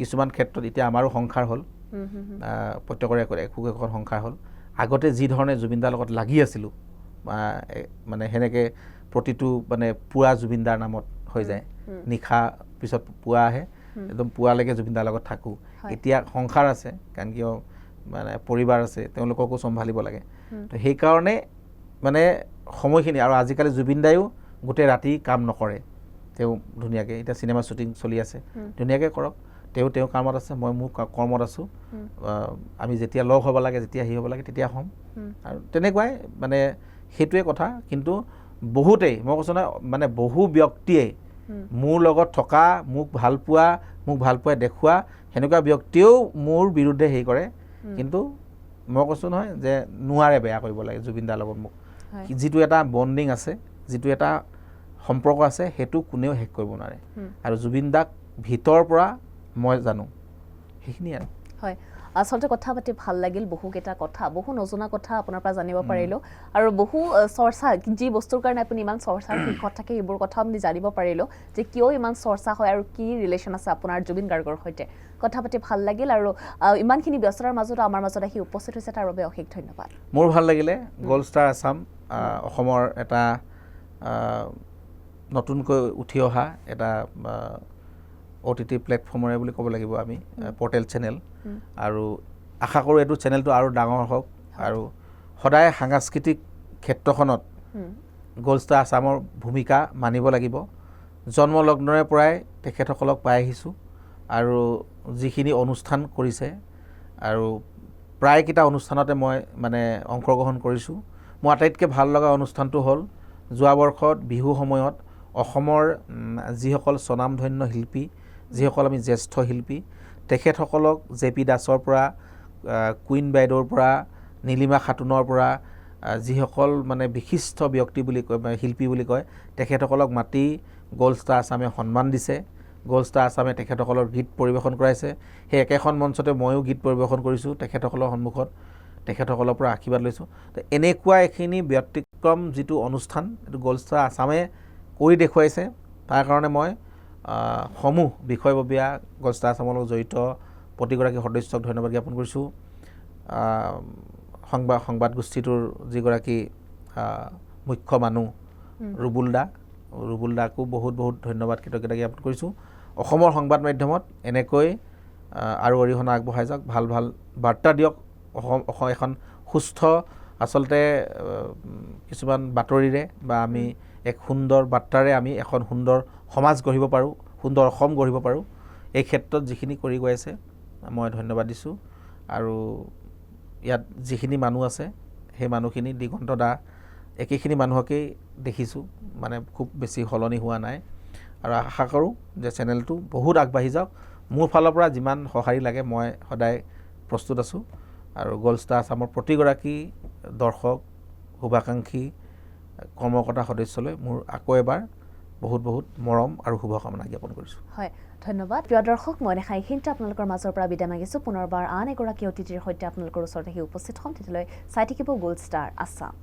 [SPEAKER 1] কিছুমান ক্ষেত্ৰত এতিয়া আমাৰো সংসাৰ হ'ল, প্ৰত্যেকৰে একো এখন সংসাৰ হ'ল। আগতে যি ধৰণে জুবিন দাৰ লগত লাগি আছিলোঁ মানে সেনেকৈ প্ৰতিটো মানে পুৱা জুবিন দাৰ নামত হৈ যায়, নিশা পিছত পুৱা আহে, একদম পুৱালৈকে জুবিন দাৰ লগত থাকোঁ। এতিয়া সংসাৰ আছে, কাৰণ কিয় মানে পৰিবাৰ আছে, তেওঁলোককো চম্ভালিব লাগে। তো সেইকাৰণে মানে সময়খিনি, আৰু আজিকালি জুবিন দায়ো গোটেই ৰাতি কাম নকৰে, তেওঁ ধুনীয়াকৈ এতিয়া চিনেমা শ্বুটিং চলি আছে, ধুনীয়াকৈ কৰক, তেওঁ কামত আছে, মই মোৰ কৰ্মত আছোঁ। আমি যেতিয়া লগ হ'ব লাগে, যেতিয়া হেৰি হ'ব লাগে তেতিয়া হ'ম, আৰু তেনেকুৱাই মানে সেইটোৱে কথা। কিন্তু বহুতেই মই কৈছোঁ নহয়, মানে বহু ব্যক্তিয়ে মোৰ লগত থকা, মোক ভাল পোৱা দেখুওৱা সেনেকুৱা ব্যক্তিয়েও মোৰ বিৰুদ্ধে হেৰি কৰে, কিন্তু মই কৈছোঁ নহয় যে নোৱাৰে বেয়া কৰিব লাগে জুবিন দাৰ লগত মোক। যিটো এটা বণ্ডিং আছে, যিটো এটা সম্পৰ্ক আছে, সেইটো কোনেও শেষ কৰিব নোৱাৰে। আৰু জুবিন দাক ভিতৰৰ পৰা মই জানো, সেইখিনিয়ে আৰু।
[SPEAKER 2] হয়, আচলতে কথা পাতি ভাল লাগিল, বহুকেইটা কথা, বহু নজনা কথা আপোনাৰ পৰা জানিব পাৰিলোঁ, আৰু বহু চৰ্চা, যি বস্তুৰ কাৰণে আপুনি ইমান চৰ্চাৰ শীৰ্ষত থাকে সেইবোৰ কথা আমি জানিব পাৰিলোঁ, যে কিয় ইমান চৰ্চা হয় আৰু কি ৰিলেশ্যন আছে আপোনাৰ জুবিন গাৰ্গৰ সৈতে। কথা পাতি ভাল লাগিল, আৰু ইমানখিনি ব্যস্ততাৰ মাজতো আমাৰ মাজত আহি উপস্থিত হৈছে তাৰ বাবে অশেষ ধন্যবাদ।
[SPEAKER 1] মোৰ ভাল লাগিলে। গ'ল্ড ষ্টাৰ আছাম অসমৰ এটা নতুনকৈ উঠি অহা এটা OTT প্লেটফৰ্মৰে বুলি ক'ব লাগিব আমি, পৰ্টেল চেনেল, আৰু আশা কৰোঁ এইটো চেনেলটো আৰু ডাঙৰ হওক, আৰু সদায় সাংস্কৃতিক ক্ষেত্ৰখনত গ'ল্ড ষ্টাৰ আছামৰ ভূমিকা মানিব লাগিব। জন্মলগ্নৰে পৰাই তেখেতসকলক পাই আহিছোঁ, আৰু যিখিনি অনুষ্ঠান কৰিছে, আৰু প্ৰায়কেইটা অনুষ্ঠানতে মই মানে অংশগ্ৰহণ কৰিছোঁ। মোৰ আটাইতকৈ ভাল লগা অনুষ্ঠানটো হ'ল যোৱা বৰ্ষত বিহুৰ সময়ত অসমৰ যিসকল স্বনামধন্য শিল্পী, যিসকল আমি জ্যেষ্ঠ শিল্পী, তেখেতসকলক JP দাসৰ পৰা, কুইন বাইদেউৰ পৰা, নীলিমা খাতুনৰ পৰা, যিসকল মানে বিশিষ্ট ব্যক্তি বুলি কয়, শিল্পী বুলি কয়, তেখেতসকলক মাতি গ'ল্ড ষ্টাৰ আছামে সন্মান দিছে। গ'ল্ড ষ্টাৰ আছামে তেখেতসকলৰ গীত পৰিৱেশন কৰাইছে। সেই একেখন মঞ্চতে ময়ো গীত পৰিৱেশন কৰিছোঁ তেখেতসকলৰ সন্মুখত, তেখেতসকলৰ পৰা আশীৰ্বাদ লৈছোঁ। তো এনেকুৱা এইখিনি ব্যতিক্ৰম যিটো অনুষ্ঠান, এইটো গ'ল্ড ষ্টাৰ আছামে কৰি দেখুৱাইছে। তাৰ কাৰণে মই সমূহ বিষয়ববীয়া গ'ল্ড ষ্টাৰ আছামৰ লগত জড়িত প্ৰতিগৰাকী সদস্যক ধন্যবাদ জ্ঞাপন কৰিছোঁ। সংবাদ গোষ্ঠীটোৰ যিগৰাকী মুখ্য মানুহ ৰুবুল দাকো বহুত ধন্যবাদ, কৃতজ্ঞতা জ্ঞাপন কৰিছোঁ। অসমৰ সংবাদ মাধ্যমত এনেকৈ আৰু অৰিহণা আগবঢ়াই যাওক, ভাল বাৰ্তা দিয়ক। অসম এখন সুস্থ, আচলতে কিছুমান বাতৰিৰে বা আমি এক সুন্দৰ বাৰ্তাৰে আমি এখন সুন্দৰ সমাজ গঢ়িব পাৰোঁ, সুন্দৰ অসম গঢ়িব পাৰোঁ। এই ক্ষেত্ৰত যিখিনি কৰি গৈ আছে মই ধন্যবাদ দিছোঁ। আৰু ইয়াত যিখিনি মানুহ আছে সেই মানুহখিনি দিগন্ত দা একেখিনি মানুহকেই দেখিছোঁ, মানে খুব বেছি সলনি হোৱা নাই। আৰু আশা কৰোঁ যে চেনেলটো বহুত আগবাঢ়ি যাওক। মোৰ ফালৰ পৰা যিমান সঁহাৰি লাগে মই সদায় প্ৰস্তুত আছোঁ। আৰু গ'ল্ড ষ্টাৰ আছামৰ প্ৰতিগৰাকী দৰ্শক, শুভাকাংক্ষী, কৰ্মকৰ্তা সদস্যলৈ মোৰ আকৌ এবাৰ বহুত মৰম আৰু শুভকামনা জ্ঞাপন কৰিছোঁ।
[SPEAKER 2] হয়, ধন্যবাদ। প্ৰিয় দৰ্শক, মই দেখা এইখিনিতে আপোনালোকৰ মাজৰ পৰা বিদায় মাগিছোঁ। পুনৰবাৰ আন এগৰাকী অতিথিৰ সৈতে আপোনালোকৰ ওচৰত আহি উপস্থিত হ'ম। তেতিয়ালৈ চাই থাকিব গ'ল্ড ষ্টাৰ আছাম।